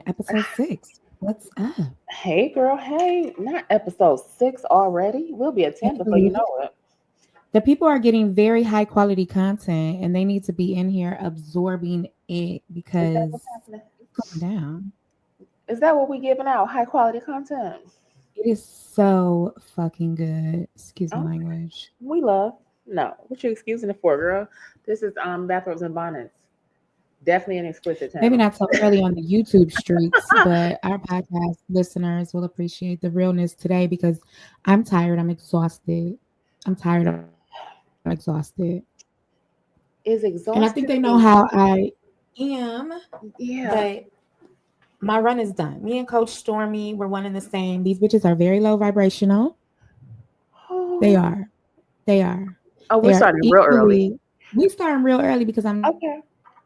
episode 6. What's up? Hey, girl. Hey, not episode 6 already. We'll be at Can 10 you before you believe know it? it. The people are getting very high quality content and they need to be in here absorbing it Is that because what's happening? it's going down. Is that what we giving out? High quality content. It is so fucking good. Excuse my Okay. language. We love. No. What you excusing it for, girl? This is Bathrobes and Bonnets. Definitely an explicit Maybe channel. not so early on the YouTube streets, but our podcast listeners will appreciate the realness today because I'm tired. I'm exhausted. I'm tired. I'm exhausted. Is And I think they know exhausted how a I am, yeah. but my run is done. Me and Coach Stormy, we're one and the same. These bitches are very low vibrational. They Oh, are. They are. we're They are starting real early. equally. We starting real early because I'm Okay.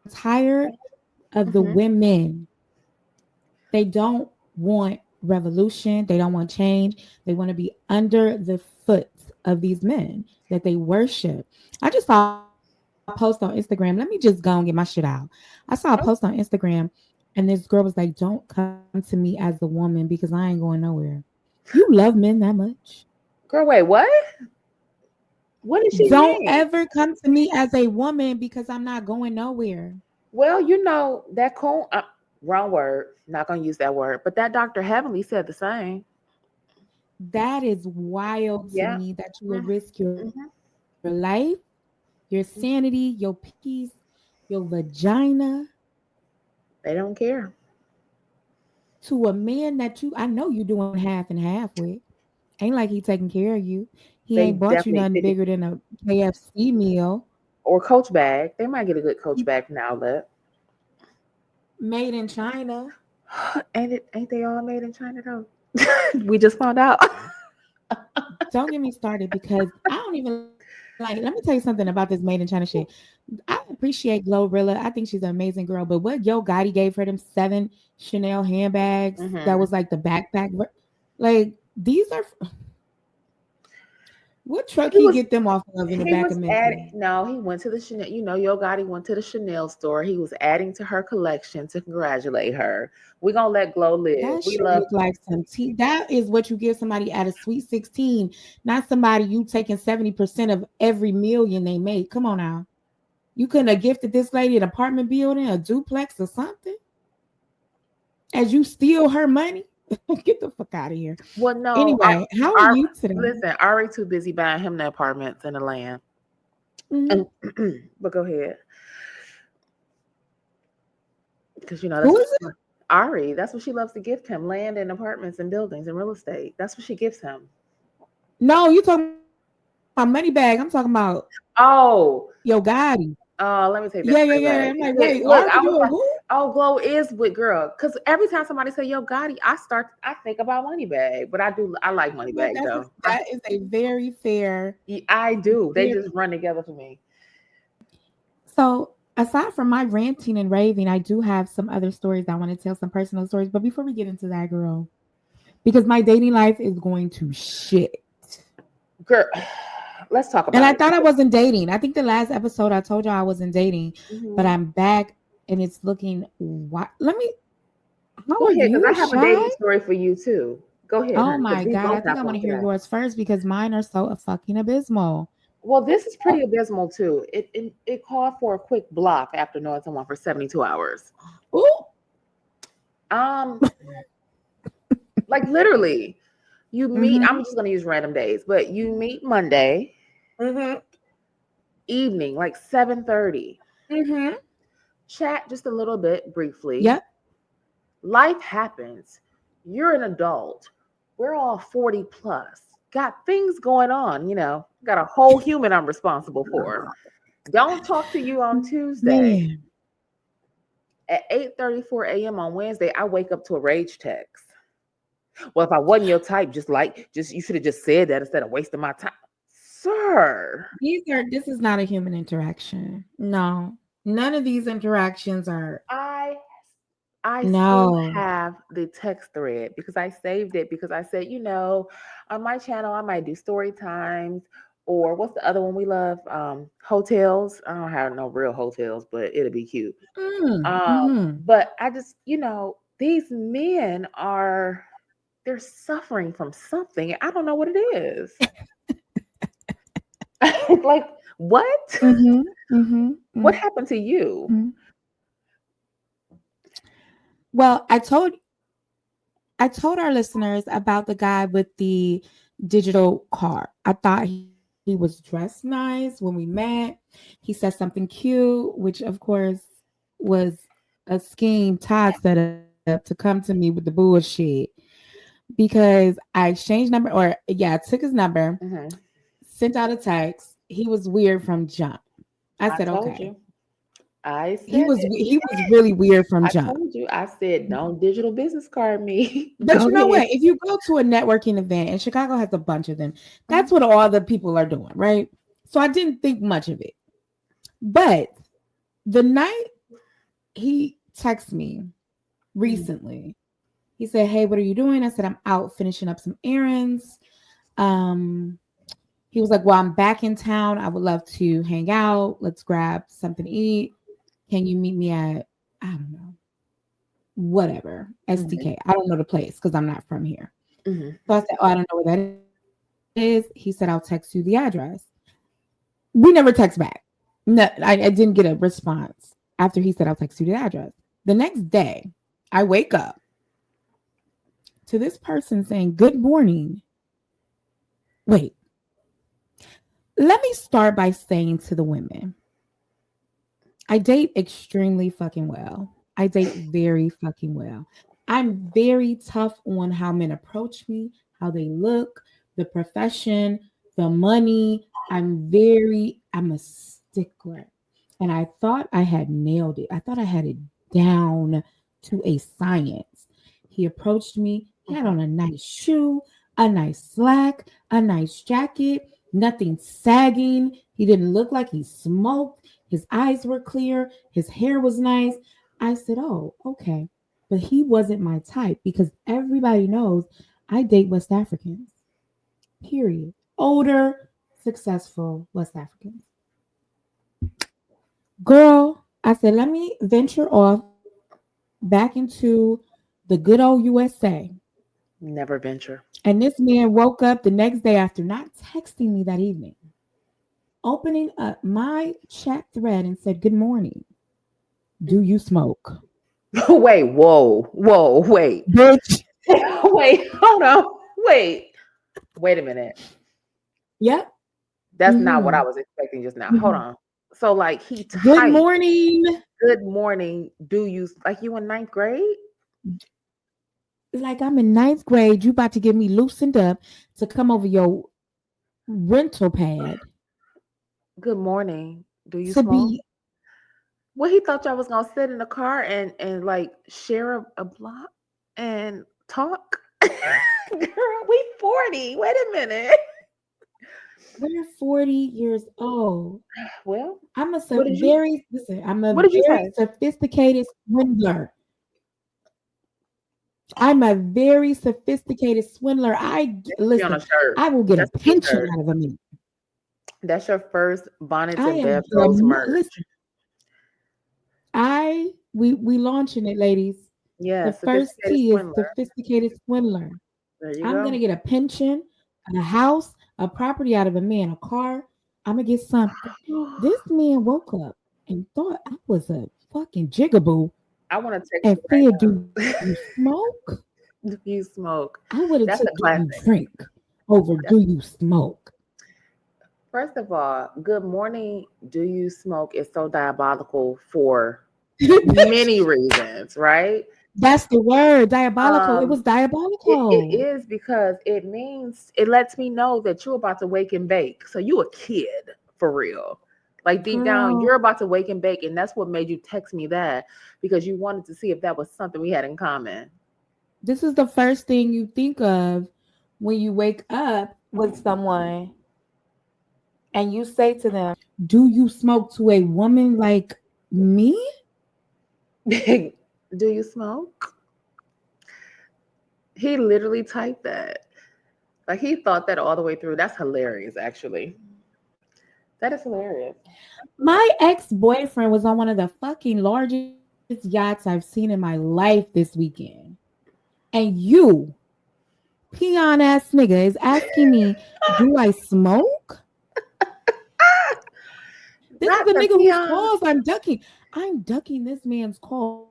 tired of the women. Mm-hmm. They don't want revolution. They don't want change. They want to be under the foot of these men that they worship. I just saw a post on Instagram. Let me just go and get my shit out. I saw a post on Instagram and this girl was like, "Don't come to me as a woman because I ain't going nowhere." You love men that much? Girl, wait, what? What did she Don't mean? ever come to me as a woman because I'm not going nowhere. Well, that coon. Wrong word. Not gonna use that word. But that Dr. Heavenly said the same. That is wild to Yeah. me that you would risk your Mm-hmm. life, your sanity, your peace, your vagina They don't care. to a man that I know you doing half and half with. Ain't like he taking care of you. He They ain't bought you definitely nothing 50 bigger than a KFC meal or Coach bag. They might get a good Coach bag from the outlet. made in China. Ain't they all made in China though? We just found out. Don't get me started because I don't even like. Let me tell you something about this made in China shit. I appreciate Glorilla. I think she's an amazing girl. But what Yo Gotti gave her them 7 Chanel handbags that Hmm. was like the backpack. Like these are what truck He he was get them off of in the he back was of adding. Memphis? No, he went to the Chanel. Yo Gotti went to the Chanel store. He was adding to her collection to congratulate her. We gonna let Glow live. That We shit love. look like some tea. That is what you give somebody at a sweet 16, not somebody you taking 70% of every million they make. Come on now. You couldn't have gifted this lady an apartment building, a duplex, or something as you steal her money. Get the fuck out of here. Well, no, Anyway, how are our you today? listen. Ari too busy buying him the apartments and the land. Mhm. But go ahead, because that's Who what is it? Ari. That's what she loves to gift him: land and apartments and buildings and real estate. That's what she gives him. No, you talking about money bag. I'm talking about Oh, Yo Gotti. let me take Yeah, that yeah, story yeah. back. I'm like, wait, Look, Ari I was doing like, who? oh, Glow is with girl. Because every time somebody say Yo Gotti, I think about Moneybag. But I like You know what? Moneybag though. That is a very fair, I do. They very just run together for me. so aside from my ranting and raving, I do have some other stories I want to tell, some personal stories. But before we get into that, girl, because my dating life is going to shit. Girl, let's talk And about I it. thought I wasn't dating. I think the last episode I told y'all I wasn't dating, but Hmm. I'm back and it's looking what let me how Go are ahead, because I you, have a shy? dating story for you too. Go ahead, Oh honey, because my we god, I both think have I want one to hear today. yours first because mine are so fucking abysmal. Well, this is Oh, pretty abysmal too. It called for a quick block after knowing someone for 72 hours. ooh. Um, like literally, you meet. Mm-hmm. I'm just gonna use random days, but you meet Monday Mm-hmm. evening, like 7:30. Mm-hmm. Chat just a little bit briefly. Yep. Life happens. You're an adult. We're all 40 plus. Got things going on, got a whole human I'm responsible for. Don't talk to you on Tuesday. Man. At 8:34 a.m. on Wednesday, I wake up to a rage text. Well, if I wasn't your type, just you should have just said that instead of wasting my time. Sir. This is not a human interaction. No. None of these interactions are I I still no. have the text thread because I saved it because I said, on my channel I might do story times or what's the other one we love? Hotels. I don't have no real hotels, but it'll be cute. Mm, mhm. But I just, these men are they're suffering from something. I don't know what it is. Like what? Mm-hmm. Mm-hmm. What happened to you? Mm-hmm. Well, I told our listeners about the guy with the digital car. I thought he was dressed nice when we met. He said something cute, which of course was a scheme Todd set up to come to me with the bullshit because I exchanged number or yeah, I took his number, Hmm. sent out a text. He was weird from jump. I I said, told okay. you. I said it. He was really weird from I jump. told you. I said, don't digital business card me. But Go you know ahead. what? If you go to a networking event, and Chicago has a bunch of them, Mhm. that's what all the people are doing, right? So I didn't think much of it. But the night he texted me Mhm. recently, he said, "Hey, what are you doing?" I said, "I'm out finishing up some errands." Um, he was like, "Well, I'm back in town. I would love to hang out. Let's grab something to eat. Can you meet me at I don't know, whatever Mhm. SDK? I don't know the place because I'm not from here." Mhm. So I said, "Oh, I don't know where that is." He said, "I'll text you the address." We never text back. No, I didn't get a response after he said, "I'll text you the address." The next day, I wake up to this person saying, "Good morning." Wait, let me start by saying to the women, I date extremely fucking well. I date very fucking well. I'm very tough on how men approach me, how they look, the profession, the money. I'm a stickler. And I thought I had nailed it. I thought I had it down to a science. He approached me. He had Mhm. on a nice shoe, a nice slack, a nice jacket, nothing sagging. He didn't look like he smoked. His eyes were clear. His hair was nice. I said, "Oh, okay." But he wasn't my type because everybody knows I date West Africans, period. Older, successful West Africans. Girl, I said, let me venture off back into the good old USA. Never venture. And this man woke up the next day after not texting me that evening, opening up my chat thread and said, "Good morning. Do you smoke?" Wait, whoa, whoa, wait. Bitch. Wait, hold on. Wait. Wait a minute. Yep. That's not what I Mhm. was expecting just now. Hold Mhm. on. So like he Good typed, morning. good morning. Do you like you in ninth grade? Like I'm in ninth grade, you about to get me loosened up to come over your rental pad Good morning. Do you to smoke? be Well, he thought y'all was gonna sit in the car and like share a block and talk. Girl, we 40. Wait a minute. we're 40 years old. Well, I'm a what did you very listen, I'm a what did you very say? sophisticated swindler. I'm a very sophisticated swindler. That should be on a Listen, shirt. I will get That a should be a pension shirt. out of a man. That's your first bonnets I and am bathrobes merch. listen, we launching it, ladies. Yeah, The first sophisticated T is swindler. sophisticated swindler. There you I'm go. gonna get a pension, a house, a property out of a man, a car. I'm gonna get something. This man woke up and thought I was a fucking jigaboo I want to text and you said, "Do right you now. smoke?" Do you smoke? I would have That's took a "Do you classic. drink" over That's "Do you smoke." first of all, good morning. Do you smoke is so diabolical for many reasons, right? That's the word, diabolical. It was Um, it diabolical. is because it means it lets me know that you're about to wake and bake. So you a kid for real. Like deep down, Girl, you're about to wake and bake, and that's what made you text me that because you wanted to see if that was something we had in common. this is the first thing you think of when you wake up with someone and you say to them, "Do you smoke?" to a woman like me? Do you smoke? He literally typed that. Like he thought that all the way through. That's hilarious, actually. That is hilarious. My ex boyfriend was on one of the fucking largest yachts I've seen in my life this weekend. And you, peon ass nigga, is asking me, do I smoke? This is Not the the nigga whose peon. calls I'm ducking. I'm ducking this man's calls.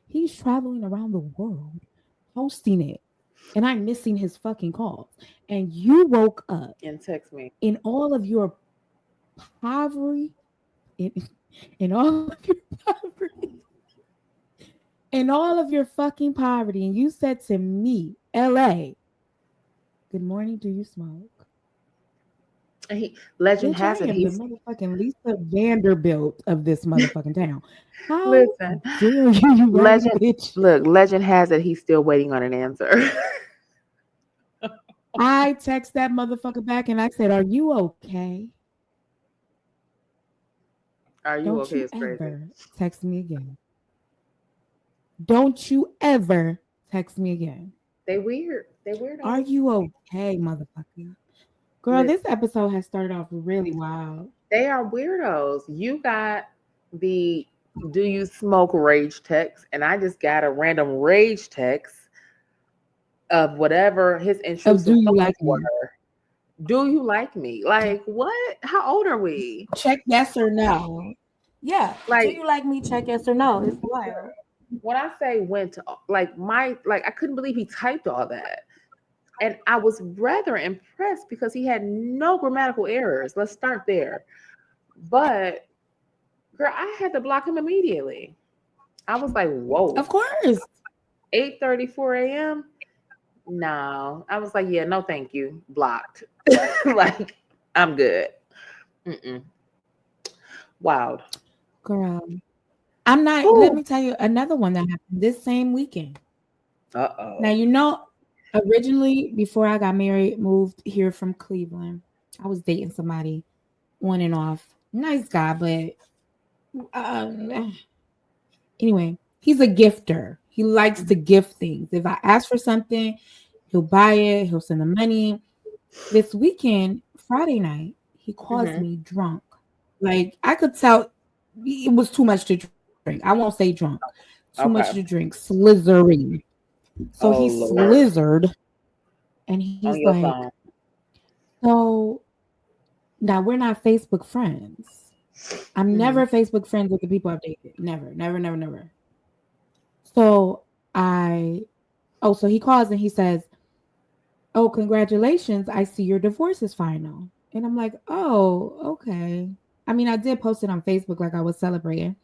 He's traveling around the world posting it. And I'm missing his fucking calls. And you woke up And text me. in all of your poverty, in, in all of your poverty, in all of your fucking poverty, and you said to me, LA, good morning, do you smoke? Legend Bitch, I has it am the he's motherfucking Lisa Vanderbilt of this motherfucking town. How listen. dare you, right, Legend bitch? look, legend has it he's still waiting on an answer. I text that motherfucker back and I said, are you okay? Are you Don't okay? you It's crazy. ever text me again. Don't you ever text me again. They weird. They Are weirdos. you okay, motherfucker? Girl, this Listen, episode has started off really wild. they are weirdos. You got the do you smoke rage text, and I just got a random rage text of whatever his Of intrusive do you thoughts like were. me? Do you like me? Like what? How old are we? Check yes or no. Yeah. Do Like you like me? Check yes or no. It's wild. when I say went to like I couldn't believe he typed all that. And I was rather impressed because he had no grammatical errors. Let's start there. But girl, I had to block him immediately. I was like, whoa, Of course. 8:34 a.m. No. I was like, yeah, no, thank you. Blocked. Like, I'm good. Mm-mm. Wild. Girl. I'm not, let Whew. me tell you another one that happened this same weekend. Now, Uh-oh. you know, originally, before I got married, moved here from Cleveland, I was dating somebody on and off. Nice guy, but anyway, he's a gifter. He likes to gift things. If I ask for something, he'll buy it, he'll send the money. This weekend, Friday night, he calls Mm-hmm. me drunk. Like I could tell it was too much to drink. I won't say drunk. Too much to Okay. drink. Slithering. So he Oh Lord. slithered and he's On your like, phone. so now we're not Facebook friends. I'm Mm-hmm. never Facebook friends with the people I've dated. Never, never, never, never. So I, oh, so he calls and he says, oh, congratulations. I see your divorce is final. And I'm like, oh, okay. I mean, I did post it on Facebook like I was celebrating.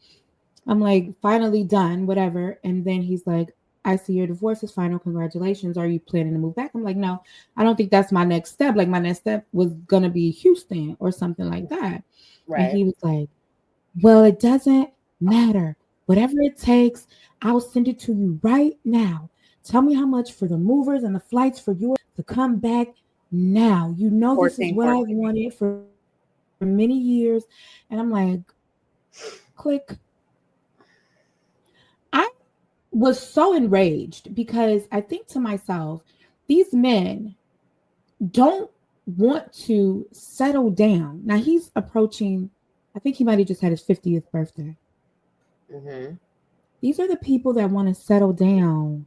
I'm like, finally done, whatever. And then he's like, I see your divorce is final. Congratulations. Are you planning to move back? I'm like, no, I don't think that's my next step. Like, my next step was going to be Houston or something like that. And Right. he was like, well, it doesn't matter. Whatever it takes, I'll send it to you right now. Tell me how much for the movers and the flights for you to come back now. You know, this is 14, what I've 14. wanted for many years. And I'm like, click. I was so enraged because I think to myself, these men don't want to settle down. Now he's approaching, I think he might have just had his 50th birthday. Mm-hmm. These are the people that want to settle down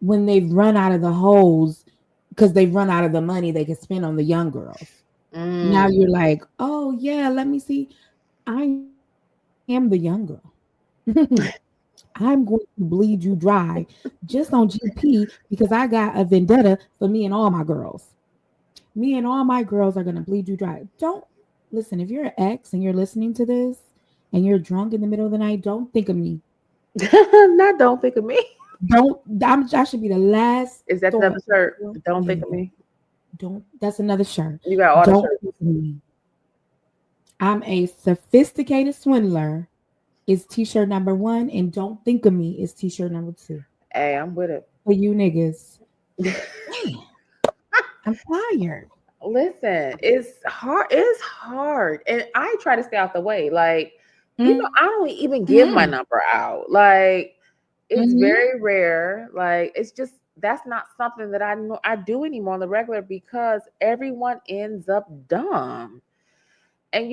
when they've run out of the holes because they've run out of the money they can spend on the young girls. Now Mm. you're like, oh, yeah, let me see. I am the young girl. I'm going to bleed you dry just on GP because I got a vendetta for me and all my girls. Me and all my girls are going to bleed you dry. Don't listen. If you're an ex and you're listening to this and you're drunk in the middle of the night, don't think of me. Not don't think of me. I should be the last Is that thought. another shirt? Don't think Yeah, of me. don't. That's another shirt. You got all the Don't shirts. think of me. I'm a sophisticated swindler. Is t-shirt number one, and don't think of me is t-shirt number two. Hey, I'm with For you niggas. it. Damn, I'm tired. Listen, it's hard. It's hard. And I try to stay out the way. Like, Mm-hmm. I don't even give my number out. Like, it's Mm-hmm. very rare. Like, it's just that's not something that I know I do anymore on the regular because everyone ends up dumb. And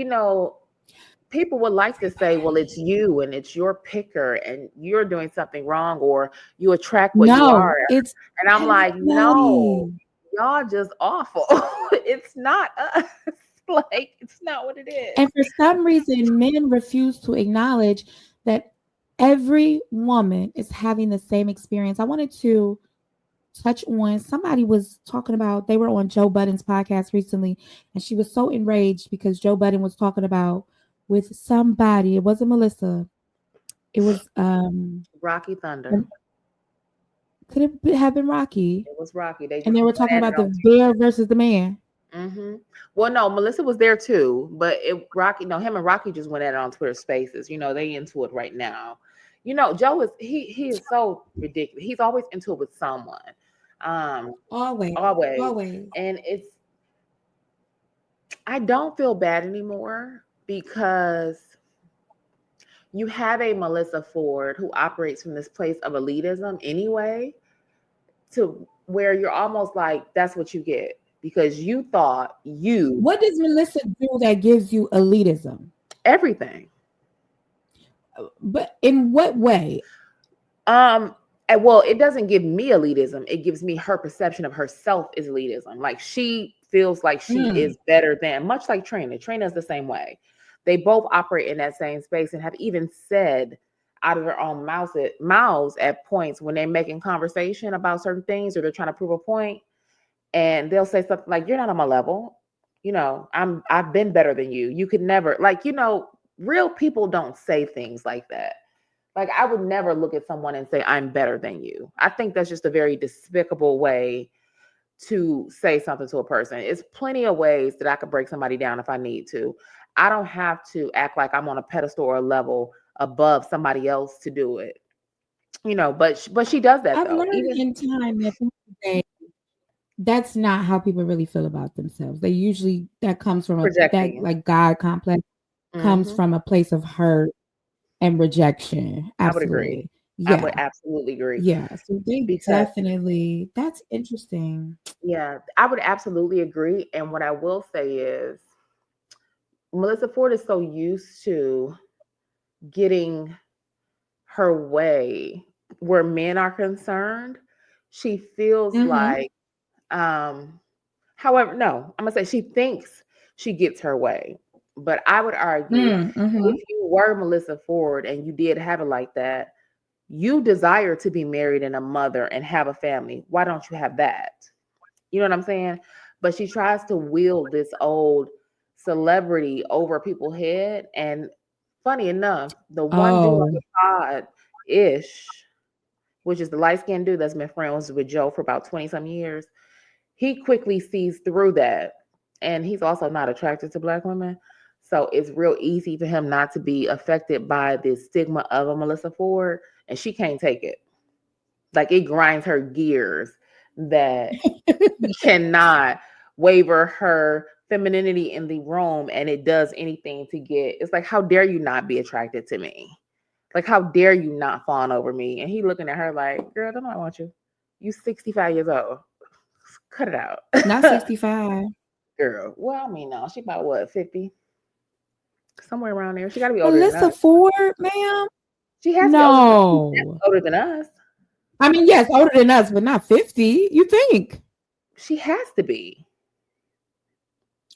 people would like to say, well, it's you and it's your picker and you're doing something wrong or you attract what you are. No, it's And I'm like, no, everybody. y'all just awful. It's not us. Like, it's not what it is. And for some reason, men refuse to acknowledge that every woman is having the same experience. I wanted to touch on somebody was talking about, they were on Joe Budden's podcast recently, and she was so enraged because Joe Budden was talking about with somebody, it wasn't Melissa, it was Rocky Thunder. could it have been Rocky? It was Rocky. They And just they were went talking at it about the on bear versus the man. hmm Well, no, Melissa was there too, but Rocky, no, him and Rocky just went at it on Twitter Spaces. They into it right now. Joe is he is so ridiculous. He's always into it with someone, um, Always, always, always. and I don't feel bad anymore because you have a Melissa Ford who operates from this place of elitism anyway, to where you're almost like that's what you get because you thought you What does Melissa do that gives you elitism? everything. But in what way? Well, it doesn't give me elitism. It gives me her perception of herself is elitism. Like she feels like she Mm. is better than, much like Trina. Trina's the same way. They both operate in that same space and have even said out of their own mouths at points when they're making conversation about certain things or they're trying to prove a point, and they'll say something like, "You're not on my level. I've been better than you. You could never real people don't say things like that. Like I would never look at someone and say I'm better than you. I think that's just a very despicable way to say something to a person. It's plenty of ways that I could break somebody down if I need to. I don't have to act like I'm on a pedestal or a level above somebody else to do it. But she does that I've though. learned Even in time that people say that's not how people really feel about themselves. They usually that comes from that projecting. like God complex comes hmm from a place of hurt and rejection. I would agree. Absolutely. I would Yeah. absolutely agree Yeah. So they because definitely that's interesting. yeah, I would absolutely agree. And what I will say is Melissa Ford is so used to getting her way where men are concerned. She feels Mm-hmm. like, um, however, no, I'm gonna say she thinks she gets her way. But I would argue Mm-hmm. if you were Melissa Ford and you did have it like that, you desire to be married and a mother and have a family. Why don't you have that? You know what I'm saying? But she tries to wield this old celebrity over people's head. And funny enough, the one dude on Oh. the pod ish, which is the light skinned dude that's been friends with Joe for about 20 some years, he quickly sees through that. And he's also not attracted to black women. So it's real easy for him not to be affected by the stigma of a Melissa Ford. And she can't take it. Like it grinds her gears that he cannot waver her femininity in the room and it does anything to get. It's like, how dare you not be attracted to me? Like, how dare you not fawn over me? And he looking at her like, girl, don't I want you? You 65 years old. Cut it out. Not 65. Girl. Well, I mean, no, she about what, 50? Somewhere around there. She gotta be older than Melissa us. Ford, ma'am? She has to be older than us. She's No. definitely older than us. I mean, yes, older than us, but not 50. You think? She has to be.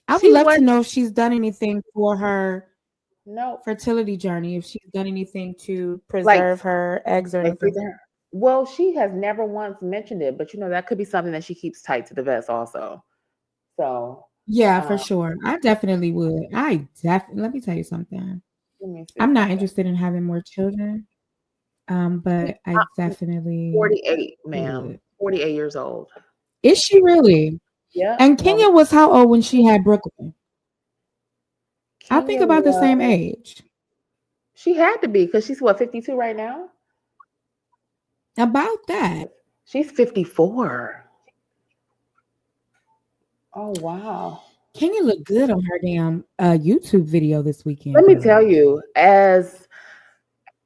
I would She love to was know if she's done anything for her no fertility journey, if she's done anything to like preserve her eggs or like anything. well, she has never once mentioned it, but that could be something that she keeps tight to the vest also. So Yeah, for um sure. I definitely would. Let me tell you something. let me see I'm not something. interested in having more children, but I I'm definitely 48, ma'am. would. 48 years old. Is she really? Yep. And No, Kenya was how old when she had Brooklyn? I think Kenya about the same was age. she had to be because she's what 52 right now? About that. She's 54. Oh wow. Kenya looked good on her damn YouTube video this weekend, Let me tell girl. you, as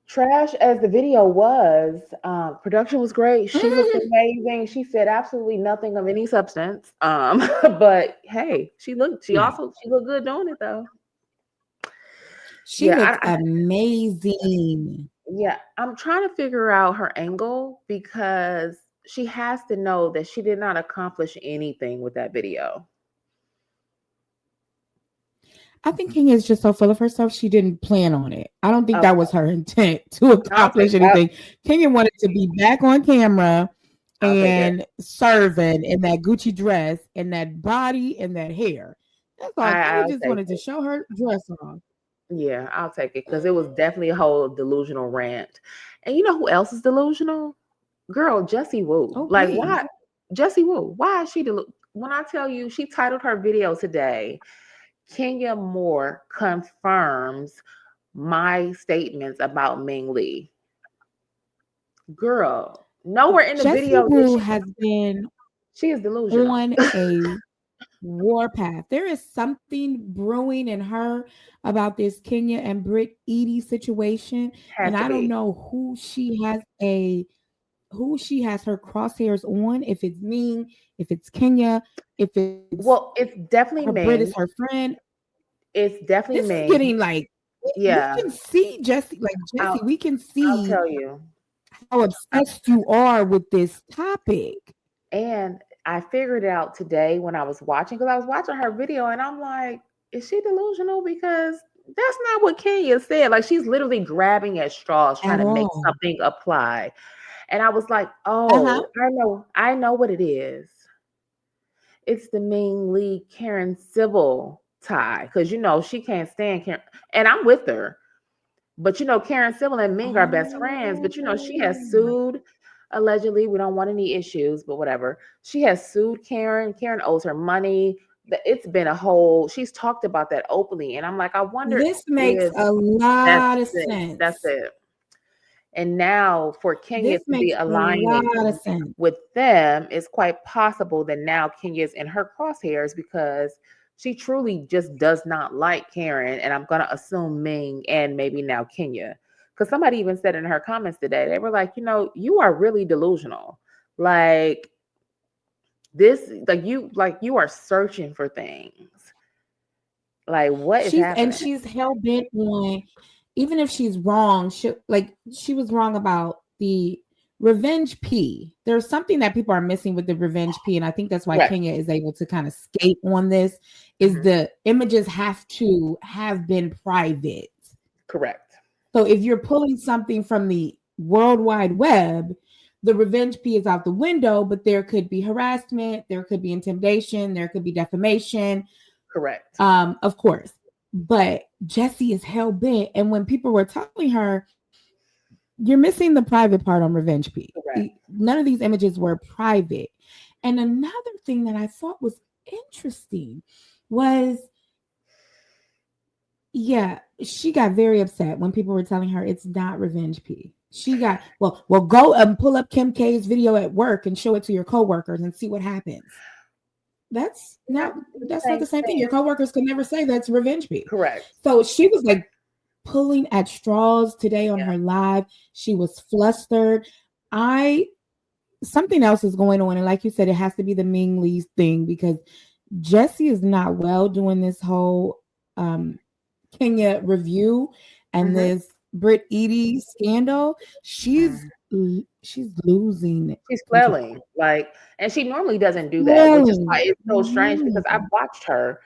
trash as the video was, production was great. She looked amazing. She said absolutely nothing of any substance. But hey, she looked good doing it though. She Yeah, looks amazing. yeah, I'm trying to figure out her angle because she has to know that she did not accomplish anything with that video. I think Kenya is just so full of herself. She didn't plan on it. I don't think that Okay, was her intent to I'll take accomplish that. anything. Kenya wanted to be back on camera I'll take it. and serving in that Gucci dress and that body and that hair. That's all. Kenya I'll just take wanted to it. show her dress off. Yeah, I'll take it because it was definitely a whole delusional rant. And you know who else is delusional? Girl, Jessie Woo. Oh, Like, please. why? Jessie Woo. Why is she when I tell you, she titled her video today, Kenya Moore confirms my statements about Ming Lee. Girl, nowhere in the Jessie video did Woo has been she is delusional. on a warpath. There is something brewing in her about this Kenya and Britt Edie situation, Has and to I don't be. know who she has her crosshairs on. If it's Ming, if it's Kenya, if it's Well, it's her definitely Britt is her Ming. friend. It's This definitely is getting Ming. like we Yeah, can see Jesse, like Jesse, I'll we can I'll see tell you. how obsessed you are with this topic. And I figured it out today when I was watching, because I was watching her video and I'm like, is she delusional? Because that's not what Kenya said. Like, she's literally grabbing at straws trying At to make all. something apply. And I was like, Uh-huh. oh, I know what it is. It's the Ming Lee Karen Civil tie. Because she can't stand Karen. And I'm with her. But Karen Civil and Ming are best friends. But she has Oh. sued allegedly. We don't want any issues, but whatever. She has sued Karen. Karen owes her money. It's been a whole. She's talked about that openly, and I'm like, I wonder This makes if a that's lot of it. That's sense. it. And now for Kenya This to be makes a lot of aligning sense. with them, it's quite possible that now Kenya's in her crosshairs because she truly just does not like Karen. And I'm going to assume Ming and maybe now Kenya. Because somebody even said in her comments today, they were like, you are really delusional. Like this, like you are searching for things. Like, what is happening? She's hell bent on, even if she's wrong, she was wrong about the revenge P. There's something that people are missing with the revenge P, and I think that's why Correct. Kenya is able to kind of skate on this. Is Mhm. the images have to have been private. Correct. So if you're pulling something from the World Wide Web, the revenge P is out the window, but there could be harassment, there could be intimidation, there could be defamation. Correct. Of course. But Jessie is hell bent. And when people were telling her, you're missing the private part on Revenge P. Correct. None of these images were private. And another thing that I thought was interesting was, yeah, she got very upset when people were telling her it's not Revenge P. She got, well, go and pull up Kim K's video at work and show it to your coworkers and see what happens. That's not the same thing. Your coworkers could never say that's Revenge P. Correct. So she was like pulling at straws today on Yeah. her live. She was flustered. Something else is going on, and like you said, it has to be the Ming Lee thing because Jessie is not well doing this whole Kenya review and this Britt Edie scandal. She's losing She's control. flailing, and she normally doesn't do that, which is why Flailing. it's so strange because I've watched her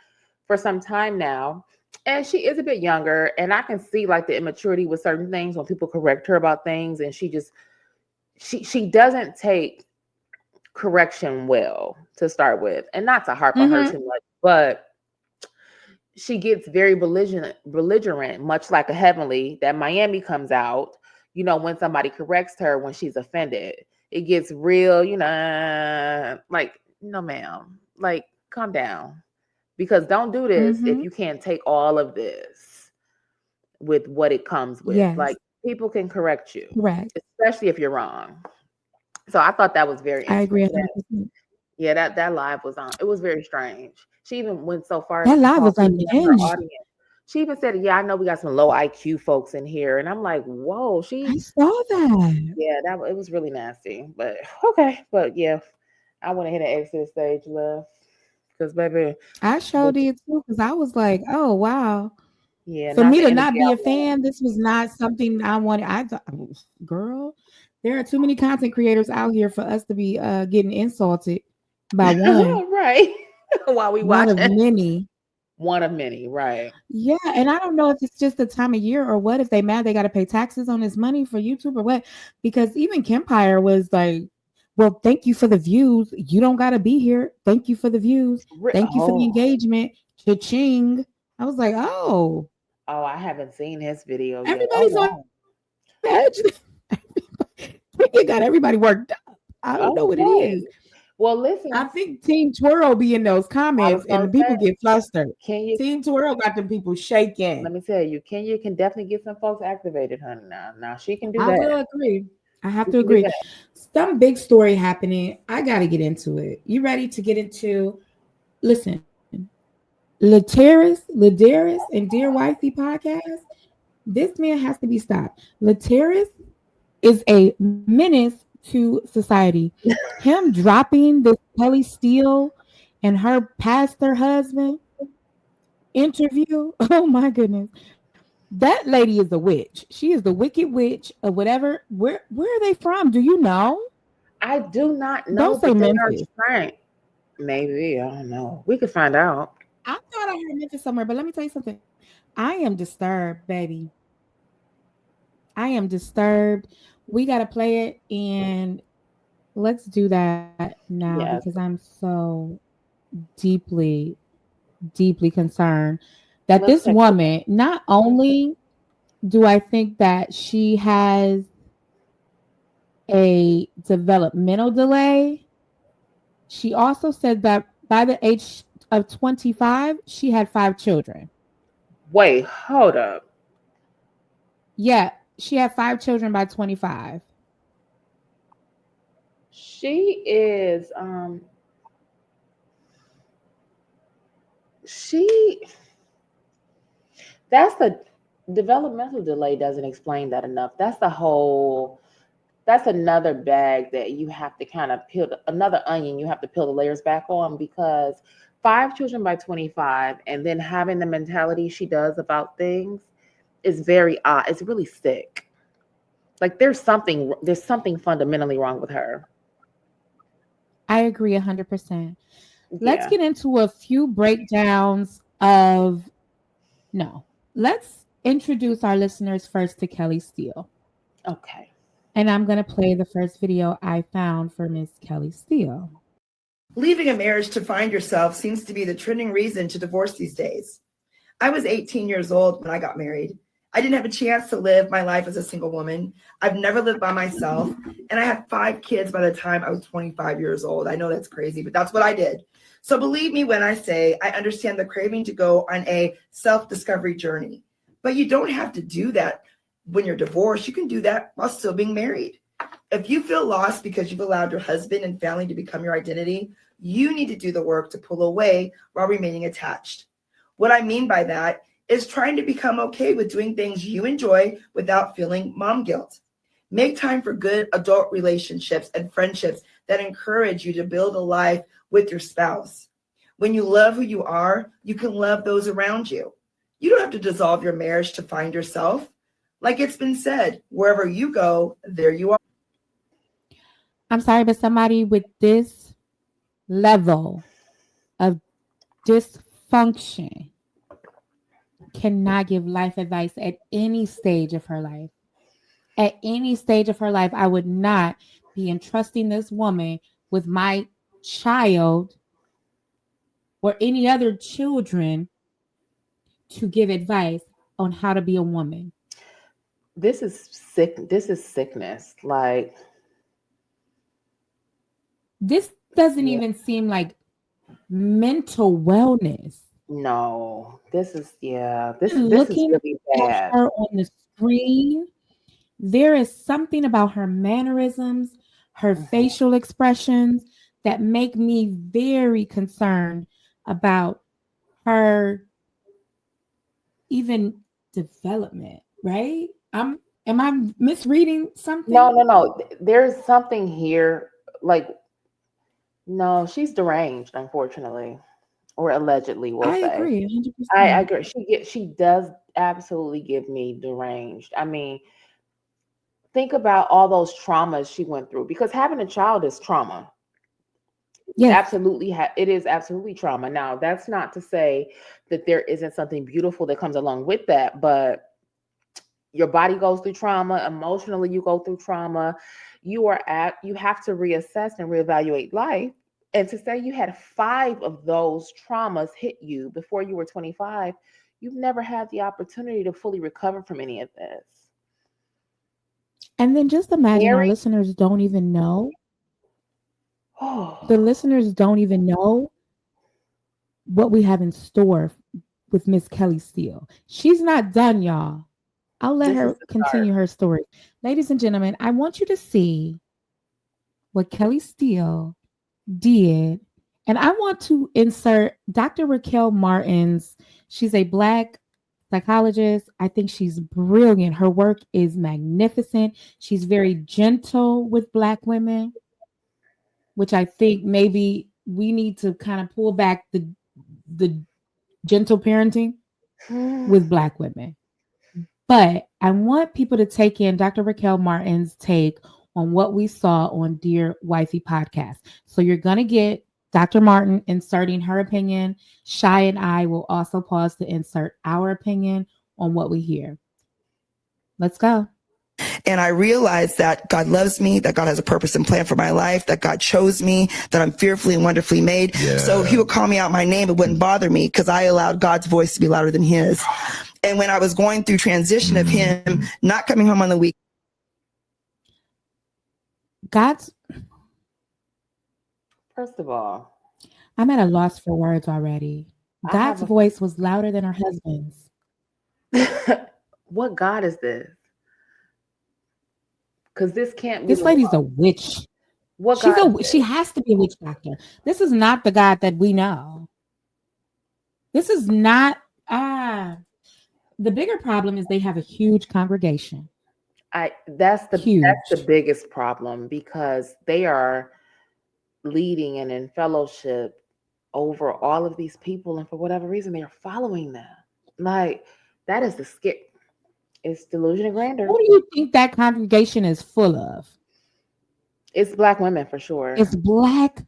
for some time now, and she is a bit younger, and I can see like the immaturity with certain things when people correct her about things, and she doesn't take correction well to start with, and not to harp on her too much, but she gets very belligerent, much like a Heavenly that Miami comes out, when somebody corrects her when she's offended. It gets real, like, no, ma'am, like, calm down. Because don't do this if you can't take all of this with what it comes with. Yes. Like, people can correct you, Correct. especially if you're wrong. So I thought that was very I agree interesting. 100%. Yeah, that live was on. It was very strange. She even went so far as That to live call was people in her unhinged. audience. She even said, "Yeah, I know we got some low IQ folks in here," and I'm like, "Whoa!" I saw that. Yeah, it was really nasty. But okay, but yeah, I went ahead and exited stage, love, because baby, I showed it too because I was like, oh wow. Yeah, For not me the to energy not be I a want. fan, this was not something I wanted. I thought, girl, there are too many content creators out here for us to be getting insulted by Right. While we one of watching. many. One of many, right. Yeah, and I don't know if it's just the time of year or what. If they mad, they got to pay taxes on this money for YouTube or what. Because even Kempire was like, "Well, thank you for the views. You don't got to be here. Thank you for the views. Thank you for the Oh, engagement. Cha-ching." I was like, "Oh, oh, I haven't seen his video yet. Oh everybody's on wow. edge. You got everybody worked up. I don't know what it is. Okay. Well, I listen, think Team Twirl be in those I was comments, and gonna the people say, get flustered. can you Team Twirl got them people let shaking. me tell you, Kenya can definitely get some folks activated, honey. Now she can do I that. will agree. I have She to can do agree. that. Some big story happening. I got to get into it. You ready to get into? Listen, Ladarius, and Dear Wifey podcast. This man has to be stopped. Ladarius is a menace to society. Him dropping this Kelly Steele and her pastor husband interview. Oh my goodness. That lady is a witch. She is the wicked witch of whatever. Where are they from? Do you know? I do not know, Don't say but they are Memphis. trying. Maybe, I don't know. We could find out. I thought I heard Memphis somewhere, but let me tell you something. I am disturbed, baby. I am disturbed. We gotta play it, and let's do that now because Yes. I'm so deeply, deeply concerned that Let's this take a woman, not only do I think that she has a developmental delay, she also said that by the age of 25, she had 5 children. wait, hold up. Yeah, she had 5 children by 25. She is she that's the developmental delay doesn't explain that enough. That's the whole that's another bag that you have to kind of peel another onion you have to peel the layers back on because 5 children by 25 and then having the mentality she does about things is very odd. It's really sick. Like there's something fundamentally wrong with her. I agree 100%. Let's Yeah. get into a few breakdowns of no. Let's introduce our listeners first to Kelly Steele. Okay. And I'm going to play the first video I found for Miss Kelly Steele. Leaving a marriage to find yourself seems to be the trending reason to divorce these days. I was 18 years old when I got married. I didn't have a chance to live my life as a single woman. I've never lived by myself. And I had 5 kids by the time I was 25 years old. I know that's crazy, but that's what I did. So believe me when I say I understand the craving to go on a self-discovery journey. But you don't have to do that when you're divorced. You can do that while still being married. If you feel lost because you've allowed your husband and family to become your identity, you need to do the work to pull away while remaining attached. What I mean by that is trying to become okay with doing things you enjoy without feeling mom guilt. Make time for good adult relationships and friendships that encourage you to build a life with your spouse. When you love who you are, you can love those around you. You don't have to dissolve your marriage to find yourself. Like it's been said, wherever you go, there you are. I'm sorry, but somebody with this level of dysfunction cannot give life advice at any stage of her life. At any stage of her life, I would not be entrusting this woman with my child or any other children to give advice on how to be a woman. This is sick. This is sickness. Like, This doesn't yeah, even seem like mental wellness. no. This is yeah. This is Looking really at bad. her on the screen, there is something about her mannerisms, her Mhm. facial expressions that make me very concerned about her even development, right? Am I misreading No, something? no, no. There's something here. Like, no, she's deranged, unfortunately. or allegedly, we'll I say. agree I 100%. agree. She does absolutely give me deranged. I mean, think about all those traumas she went through because having a child is trauma. Yes. Absolutely, it is absolutely trauma. Now, that's not to say that there isn't something beautiful that comes along with that, but your body goes through trauma, emotionally you go through trauma. You have to reassess and reevaluate life. And to say you had 5 of those traumas hit you before you were 25, you've never had the opportunity to fully recover from any of this. And then just imagine our Mary, listeners don't even know. The oh, listeners don't even know what we have in store with Miss Kelly Steele. She's not done, y'all. I'll let this is her the start. continue her story. Ladies and gentlemen, I want you to see what Kelly Steele did. And I want to insert Dr. Raquel Martin's. She's a Black psychologist. I think she's brilliant. Her work is magnificent. She's very gentle with Black women, which I think maybe we need to kind of pull back the gentle parenting with Black women. But I want people to take in Dr. Raquel Martin's take on what we saw on Dear Wifey podcast. So you're going to get Dr. Martin inserting her opinion. Shy and I will also pause to insert our opinion on what we hear. Let's go. And I realized that God loves me, that God has a purpose and plan for my life, that God chose me, that I'm fearfully and wonderfully made. Yeah. So he would call me out my name. It wouldn't bother me because I allowed God's voice to be louder than his. And when I was going through transition of him not coming home on the week. God's, First of all, I'm at a loss for words already. God's voice was louder than her husband's. What God is this? Because this can't be This lady's a witch. What She's God she has to be a witch doctor. This is not the God that we know. This is not the bigger problem is they have a huge congregation. That's the biggest problem because they are leading and in fellowship over all of these people, and for whatever reason they are following them. Like that is the skip. It's delusion and grandeur. Who do you think that congregation is full of? It's Black women for sure. It's Black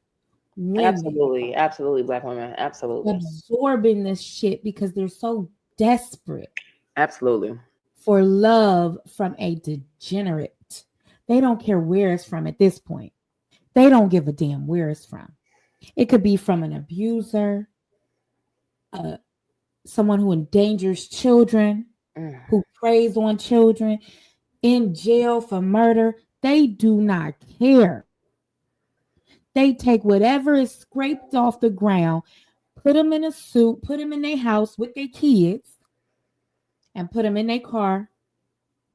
women. Absolutely Black women. Absolutely. Absorbing this shit because they're so desperate. Absolutely. For love from a degenerate. They don't care where it's from at this point. They don't give a damn where it's from. It could be from an abuser, someone who endangers children, who preys on children, in jail for murder. They do not care. They take whatever is scraped off the ground, put them in a suit, put them in their house with their kids, and put them in their car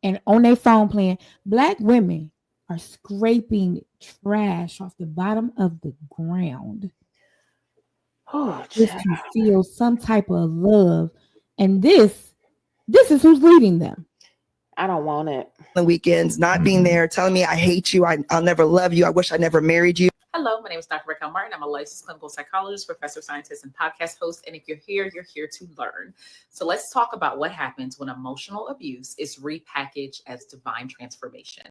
and on their phone playing. Black women are scraping trash off the bottom of the ground just to feel some type of love. And this is who's leading them. I don't want it. The weekends, not being there, telling me I hate you, I'll never love you, I wish I never married you. Hello, my name is Dr. Raquel Martin. I'm a licensed clinical psychologist, professor, scientist, and podcast host. And if you're here to learn. So let's talk about what happens when emotional abuse is repackaged as divine transformation,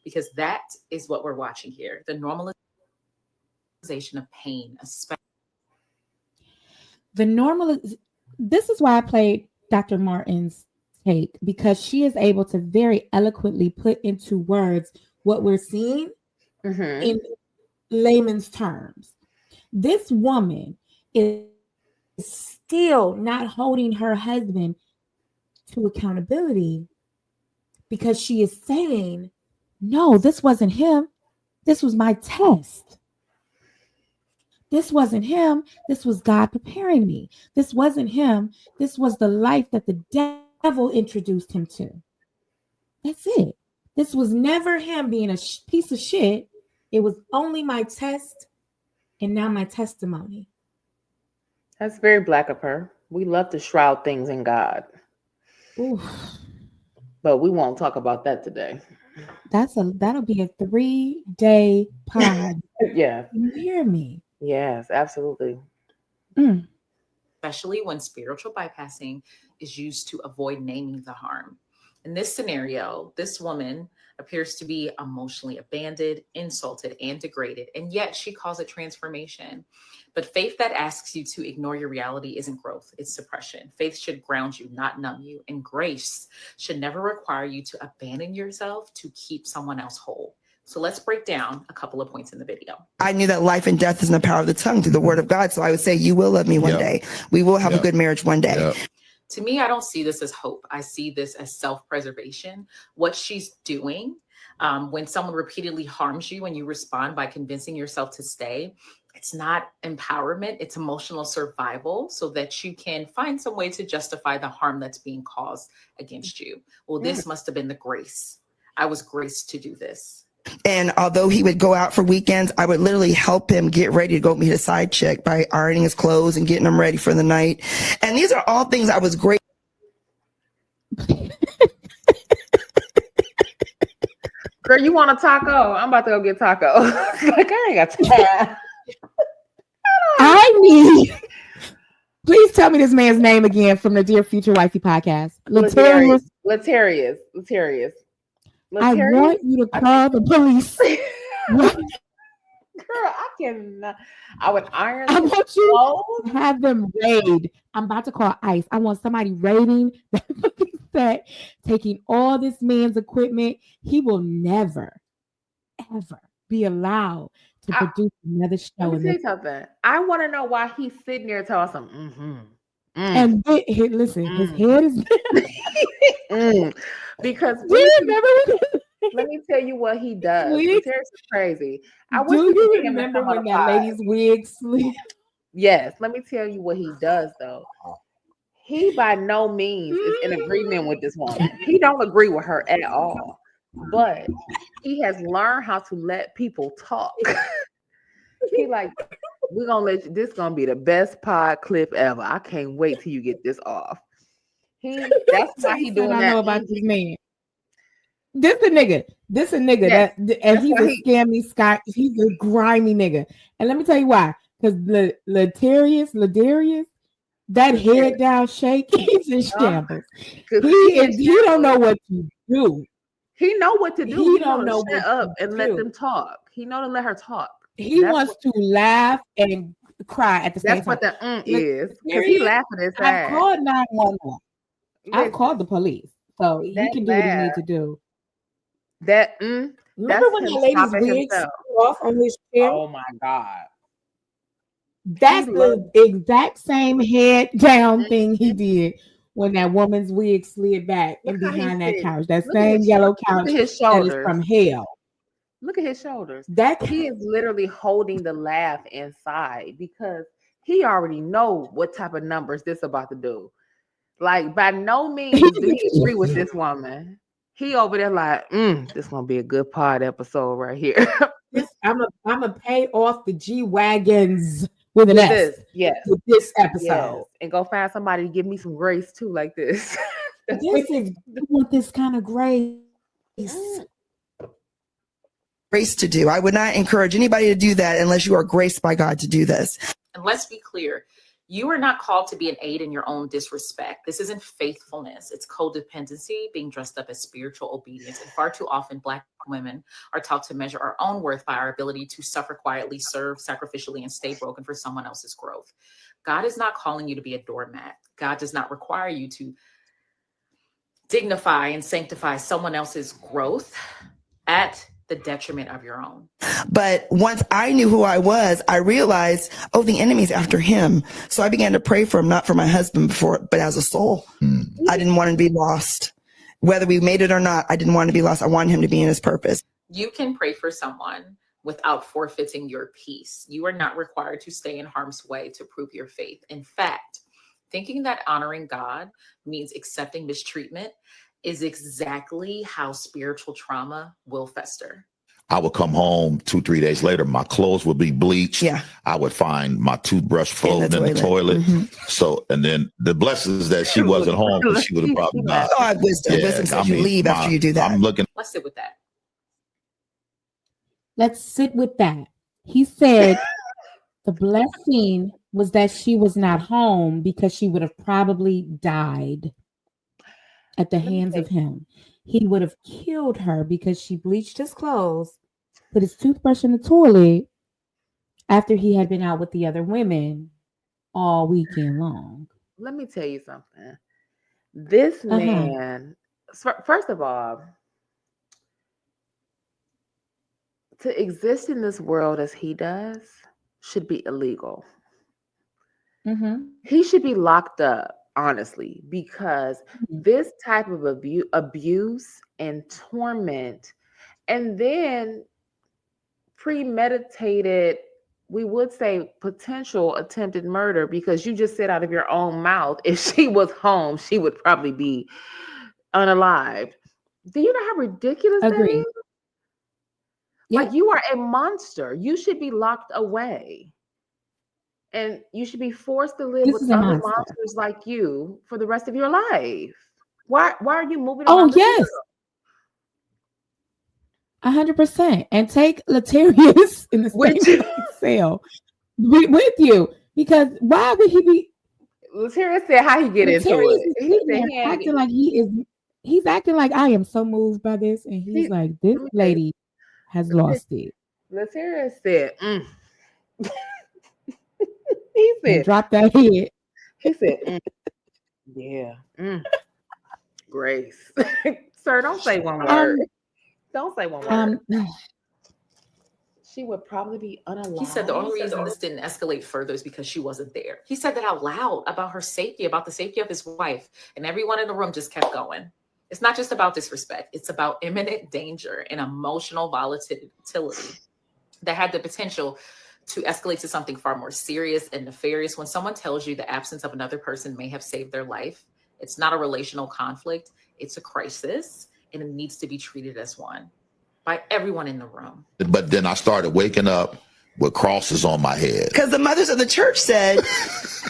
because that is what we're watching here. The normalization of pain, especially. This is why I played Dr. Martin's take, because she is able to very eloquently put into words what we're seeing in layman's terms. This woman is still not holding her husband to accountability because she is saying, no, this wasn't him. This was my test. This wasn't him. This was God preparing me. This wasn't him. This was the life that the devil introduced him to. That's it. This was never him being a piece of shit. It was only my test and now my testimony. That's very Black of her. We love to shroud things in God. Oof. But we won't talk about that today. That'll be a 3-day pod. Yeah. You hear me? Yes, absolutely. especially when spiritual bypassing is used to avoid naming the harm. In this scenario, this woman appears to be emotionally abandoned, insulted, and degraded, and yet she calls it transformation. But faith that asks you to ignore your reality isn't growth, it's suppression. Faith should ground you, not numb you. And grace should never require you to abandon yourself to keep someone else whole. So let's break down a couple of points in the video. I knew that life and death is in the power of the tongue through the word of God. So I would say, you will love me one day. We will have a good marriage one day. To me, I don't see this as hope. I see this as self-preservation. What she's doing when someone repeatedly harms you and you respond by convincing yourself to stay, it's not empowerment, it's emotional survival so that you can find some way to justify the harm that's being caused against you. Well, this must have been the grace. I was graced to do this. And although he would go out for weekends, I would literally help him get ready to go meet a side chick by ironing his clothes and getting him ready for the night. And these are all things I was great. Girl, you want a taco? I'm about to go get taco. Like, I ain't got time. I need. Please tell me this man's name again from the Dear Future Wifey podcast. Letarius. I want you to call the police. Girl, I cannot. I would iron. I want you to have them raid. I'm about to call ICE. I want somebody raiding that set, taking all this man's equipment. He will never, ever be allowed to produce another show. Let me tell you something. I want to know why he's sitting there telling some. And listen, his head is because do you remember let me tell you what he does. It's crazy. Do you remember when that lady's wig slid? Yes, let me tell you what he does though. He by no means is in agreement with this woman. He don't agree with her at all. But he has learned how to let people talk. He like, we're gonna let you, this gonna be the best pod clip ever. I can't wait till you get this off. That's why he doing that. I know about this man. This a nigga yes. And he's a scammy Scott. He's a grimy nigga. And let me tell you why. Because Ladarius, that head down shake, he's in shambles. He don't know what to do. He know what to do. He don't know shut up and let them talk. He know to let her talk. He wants to laugh and cry at the same time. That's what the is. Because he laughing his ass. I called 911. I called the police. So he can do what he needs to do. Remember when the lady's wig off on his chair? Oh my God. That's the exact same head down thing he did when that woman's wig slid back and behind that couch. That same yellow couch his shoulders. That is from hell. Look at his shoulders. He is literally holding the laugh inside because he already know what type of numbers this about to do. Like, by no means do he agree with this woman. He over there like, this gonna be a good pod episode right here. I'm gonna pay off the G-Wagons with an S. Yes. With this episode. Yes. And go find somebody to give me some grace too, like this. I want this kind of grace. Grace to do. I would not encourage anybody to do that unless you are graced by God to do this. And let's be clear. You are not called to be an aid in your own disrespect. This isn't faithfulness. It's codependency being dressed up as spiritual obedience. And far too often, Black women are taught to measure our own worth by our ability to suffer quietly, serve sacrificially, and stay broken for someone else's growth. God is not calling you to be a doormat. God does not require you to dignify and sanctify someone else's growth at the detriment of your own. But once I knew who I was, I realized, the enemy's after him. So I began to pray for him, not for my husband before, but as a soul. I didn't want him to be lost. Whether we made it or not, I didn't want to be lost. I wanted him to be in his purpose. You can pray for someone without forfeiting your peace. You are not required to stay in harm's way to prove your faith. In fact, thinking that honoring God means accepting mistreatment is exactly how spiritual trauma will fester. I would come home 2-3 days later. My clothes would be bleached. Yeah. I would find my toothbrush floating in the toilet. So, and then the blessings that she wasn't home, because she would have probably not. I have wisdom. Wisdom says you leave after you do that. I'm looking. Let's sit with that. Let's sit with that. He said, the blessing was that she was not home because she would have probably died at the Let me hands say, of him. He would have killed her because she bleached his clothes, put his toothbrush in the toilet after he had been out with the other women all weekend long. let me tell you something. This Uh-huh. man, first of all, to exist in this world as he does should be illegal. Mm-hmm. He should be locked up, honestly, because this type of abuse and torment, and then premeditated, we would say potential attempted murder, because you just said out of your own mouth, if she was home, she would probably be unalived. Do you know how ridiculous that Agree. is? Like, Yep. you are a monster. You should be locked away. And you should be forced to live This with is a other monster. monsters like you for the rest of your life. Why are you moving Oh, around this yes. world? 100%. And take Latarius in the With same you. cell with you. Because why would he be Lataria said how he get into Latarius it. is He sitting said there he ain't acting like he's acting like I am so moved by this. And he's he like, this let me tell you, lady has lost it. Lataria said, he And said, drop that head. he said, yeah, Grace. Sir, don't say one word. Um, Don't say one word. um, She would probably be unalive. He said the only reason this didn't escalate further is because she wasn't there. He said that out loud about her safety, about the safety of his wife. And everyone in the room just kept going. It's not just about disrespect. It's about imminent danger and emotional volatility that had the potential to escalate to something far more serious and nefarious. When someone tells you the absence of another person may have saved their life, it's not a relational conflict. It's a crisis, and it needs to be treated as one by everyone in the room. But then I started waking up with crosses on my head. Because the mothers of the church said,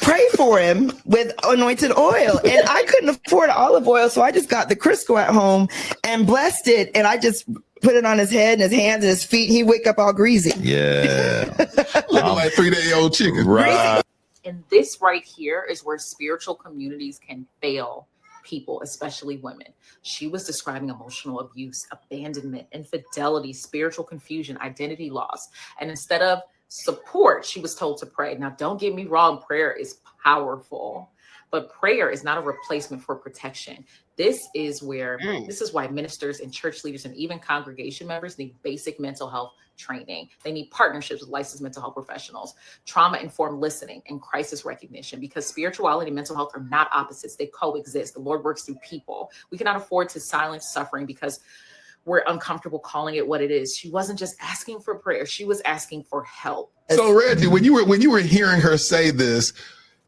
pray for him with anointed oil. And I couldn't afford olive oil, so I just got the Crisco at home and blessed it. And I just put it on his head and his hands and his feet. He wake up all greasy. Yeah. Looking like 3-day-old chicken. Right. And this right here is where spiritual communities can fail people, especially women. She was describing emotional abuse, abandonment, infidelity, spiritual confusion, identity loss. And instead of support, she was told to pray. Now, don't get me wrong, prayer is powerful, but prayer is not a replacement for protection. This is why ministers and church leaders and even congregation members need basic mental health training. They need partnerships with licensed mental health professionals, trauma-informed listening, and crisis recognition, because spirituality and mental health are not opposites. They coexist. The Lord works through people. We cannot afford to silence suffering because we're uncomfortable calling it what it is. She wasn't just asking for prayer. She was asking for help. So Reggie, when you were hearing her say this,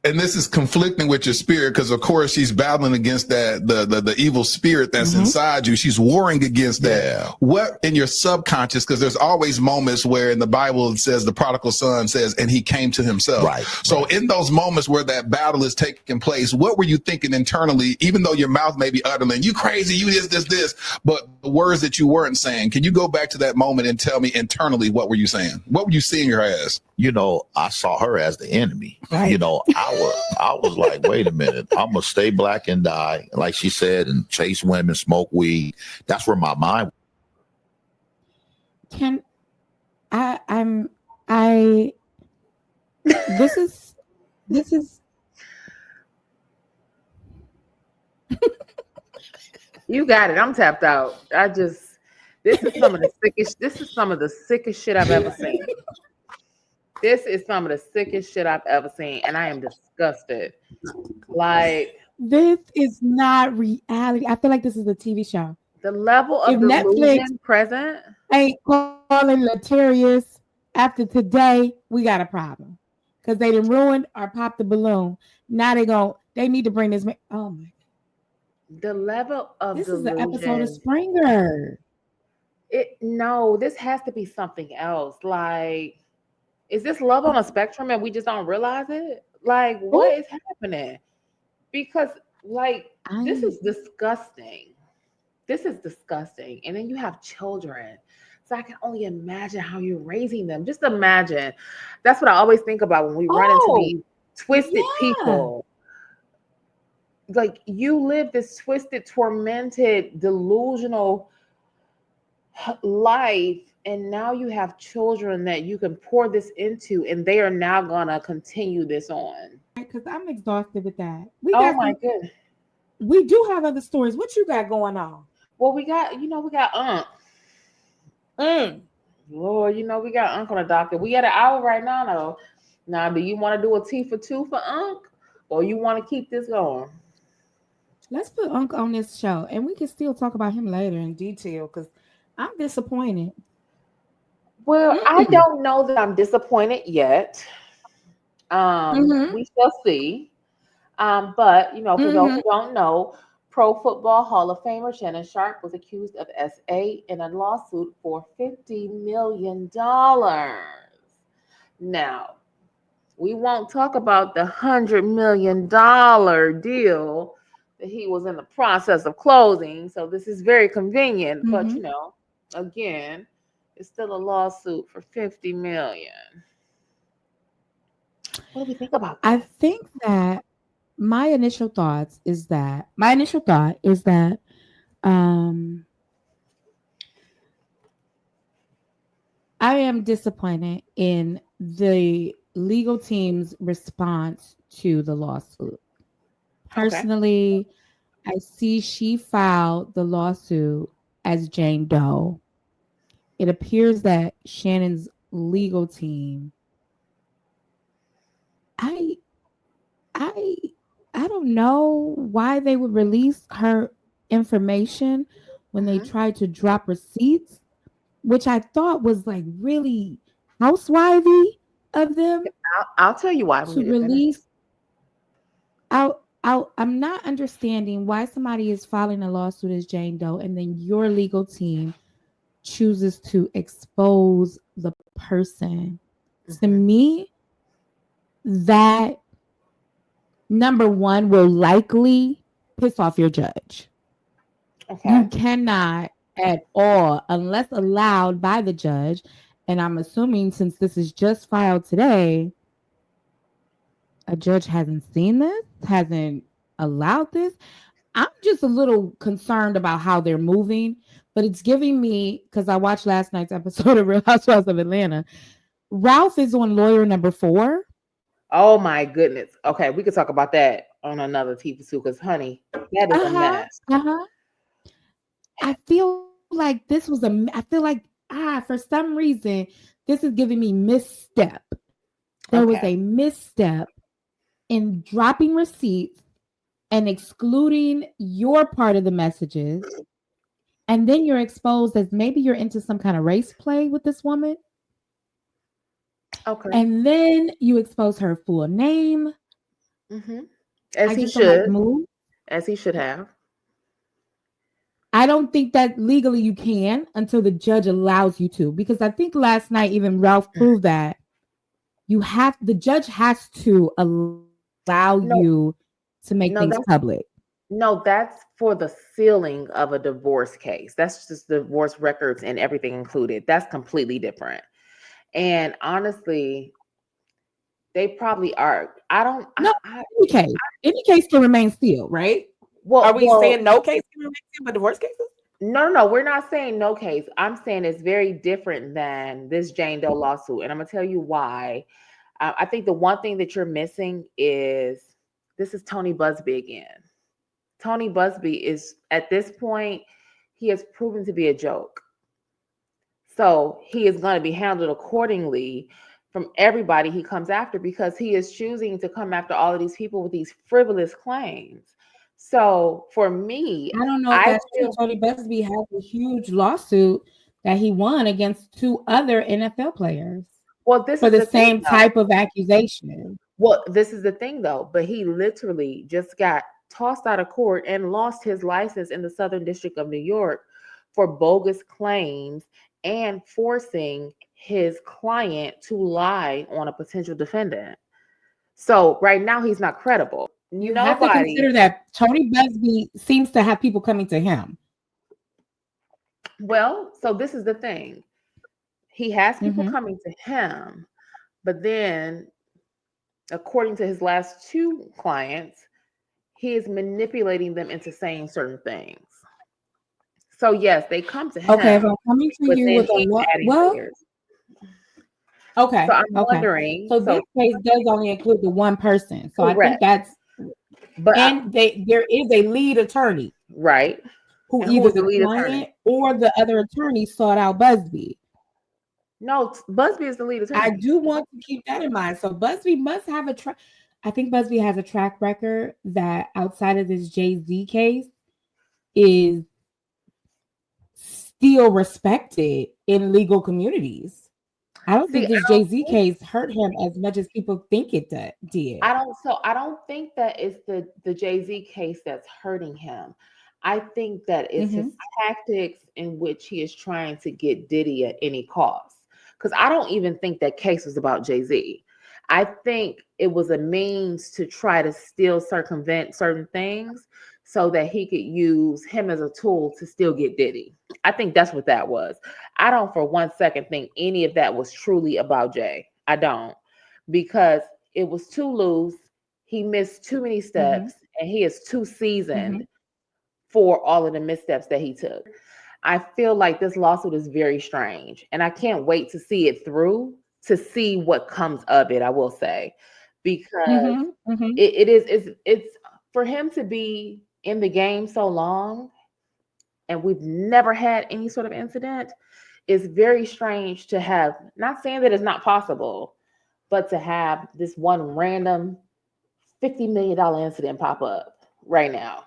and this is conflicting with your spirit, because of course she's battling against that the evil spirit that's inside you. She's warring against that. Yeah. What in your subconscious, because there's always moments where in the Bible it says the prodigal son says, and he came to himself. Right. So in those moments where that battle is taking place, what were you thinking internally, even though your mouth may be uttering, you crazy, you this, but the words that you weren't saying? Can you go back to that moment and tell me internally, what were you saying? What were you seeing her as? You know, I saw her as the enemy. Right. You know, I was like, wait a minute, I'm gonna stay black and die, like she said, and chase women, smoke weed. That's where my mind. can I this is You got it. I'm tapped out. This is some of the sickest shit I've ever seen. This is some of the sickest shit I've ever seen, and I am disgusted. Like, this is not reality. I feel like this is a TV show. the level of If Netflix delusion present. ain't calling Latarius after today, we got a problem. Because they done ruined or popped the balloon. Now they need to bring this man. Oh my. The level of This delusion. is an episode of Springer. No, this has to be something else. Like, is this love on a spectrum and we just don't realize it? Like, what is happening? Because, like, this is disgusting. This is disgusting. And then you have children. So I can only imagine how you're raising them. Just imagine. That's what I always think about when we run into Oh, these twisted yeah. people. Like you live this twisted, tormented, delusional life, and now you have children that you can pour this into, and they are now gonna continue this on. Because I'm exhausted with that. We Oh got my some. goodness. We do have other stories. What you got going on? Well, we got Mm. Lord, we got Unc on the docket. We at an hour right now, though. Now, do you want to do a T for two for Unc, or you want to keep this going? Let's put Unc on this show, and we can still talk about him later in detail. Because I'm disappointed. Well, I Mm-mm. don't know that I'm disappointed yet. Mm-hmm. We shall see. But for those Mm-hmm. who don't know, Pro Football Hall of Famer Shannon Sharpe was accused of SA in a lawsuit for $50 million. Now, we won't talk about the $100 million deal that he was in the process of closing. So this is very convenient, but Mm-hmm. again, it's still a lawsuit for 50 million. What do we think about I this? think that my initial thought is that um I am disappointed in the legal team's response to the lawsuit. Okay. Personally, I see she filed the lawsuit as Jane Doe. It appears that Shannon's legal team, I I I don't know why they would release her information when they hmm tried to drop receipts, which I thought was like really housewifey of them I'll tell you why when to you get finished. release. I'm not understanding why somebody is filing a lawsuit as Jane Doe and then your legal team chooses to expose the person. To hmm me, that number one will likely piss off your judge. You Okay. cannot at all, unless allowed by the judge. And I'm assuming since this is just filed today, a judge hasn't seen this, hasn't allowed this. I'm just a little concerned about how they're moving, but it's giving me because I watched last night's episode of Real Housewives of Atlanta. Ralph is on lawyer number 4. Oh my goodness. Okay, we could talk about that on another TV too, because honey, that is a Uh-huh. mess. Uh-huh. I feel like this was I feel like for some reason this is giving me misstep. There was Okay. a misstep in dropping receipts and excluding your part of the messages. And then you're exposed as maybe you're into some kind of race play with this woman. Okay. And then you expose her full name. hmm As I he just don't like the should. move. As he should have. I don't think that legally you can until the judge allows you to. Because I think last night even Ralph proved that the judge has to allow No, you to make things no, that's public. no, that's for the sealing of a divorce case. That's just divorce records and everything included. That's completely different. And honestly, they probably are. I don't. No, any case can remain sealed, right? Are Well, we well, saying no case can remain sealed, but divorce cases? no. We're not saying no case. I'm saying it's very different than this Jane Doe lawsuit, and I'm gonna tell you why. I think the one thing that you're missing is this is Tony Busby again. Tony Busby is at this point, he has proven to be a joke. So he is going to be handled accordingly from everybody he comes after because he is choosing to come after all of these people with these frivolous claims. So for me, I don't know if I that's true. feel Tony Busby has a huge lawsuit that he won against 2 other NFL players well, this for is the the thing same though. type of accusation. Well, this is the thing though, but he literally just got tossed out of court and lost his license in the Southern District of New York for bogus claims and forcing his client to lie on a potential defendant. So right now he's not credible. You have to Nobody. consider that Tony Busby seems to have people coming to him. Well, so this is the thing. He has people Mhm. coming to him, but then, according to his last two clients, he is manipulating them into saying certain things. So yes, they come to Okay, if him, I'm coming to but you then with a he's lot, adding well, layers. So okay, I'm okay. wondering. So this So case does only include the one person. So I think correct, that's, but and there is a lead attorney right. who And who either is the the lead attorney? client or the other attorney sought out Busby. No, Busby is the lead I attorney. do want to keep that in mind. So Busby must have a track. I think Busby has a track record that outside of this Jay-Z case is still respected in legal communities. I don't See, think this Jay-Z case hurt him as much as people think it did. I don't think that it's the Jay-Z case that's hurting him. I think that it's his Mhm. tactics in which he is trying to get Diddy at any cost. Because I don't even think that case was about Jay-Z. I think it was a means to try to still circumvent certain things so that he could use him as a tool to still get Diddy. I think that's what that was. I don't for one second think any of that was truly about Jay. I don't. Because it was too loose. He missed too many Mhm. steps, and he is too seasoned Mhm. for all of the missteps that he took. I feel like this lawsuit is very strange, and I can't wait to see it through to see what comes of it. I will say, because Mhm. Mhm. it is it's for him to be in the game so long, and we've never had any sort of incident. It's very strange to have. Not saying that it's not possible, but to have this one random $50 million incident pop up right now.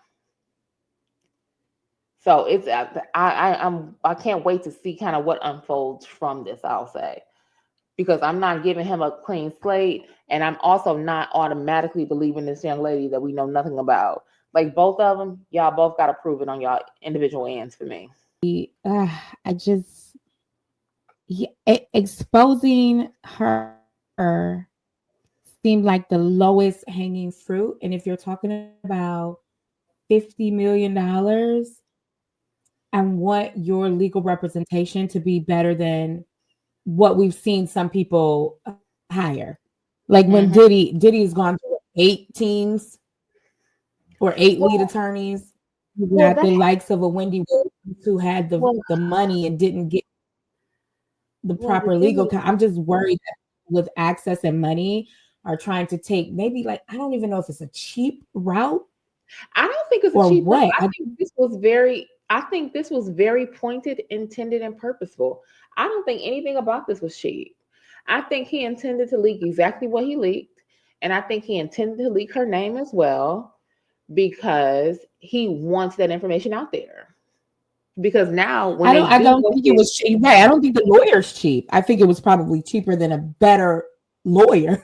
So it's I can't wait to see kind of what unfolds from this. I'll say, because I'm not giving him a clean slate, and I'm also not automatically believing this young lady that we know nothing about. Like both of them, y'all both got to prove it on y'all individual ends for me. I just exposing her seemed like the lowest hanging fruit. And if you're talking about $50 million, I want your legal representation to be better than what we've seen some people hire. Like when Hmm. Diddy's gone through 8 teams or 8 lead Well, attorneys. You well, got that the likes of a Wendy Williams who had well, the money and didn't get the well. The proper thing legal. is, I'm just worried that with access and money are trying to take maybe like I don't even know if it's a cheap route I don't think it's a or cheap route. what. I think this was very pointed, intended, and purposeful. I don't think anything about this was cheap. I think he intended to leak exactly what he leaked, and I think he intended to leak her name as well because he wants that information out there. Because now, when they I do don't go think it get, was cheap. Right. I don't think the lawyer's cheap. I think it was probably cheaper than a better lawyer.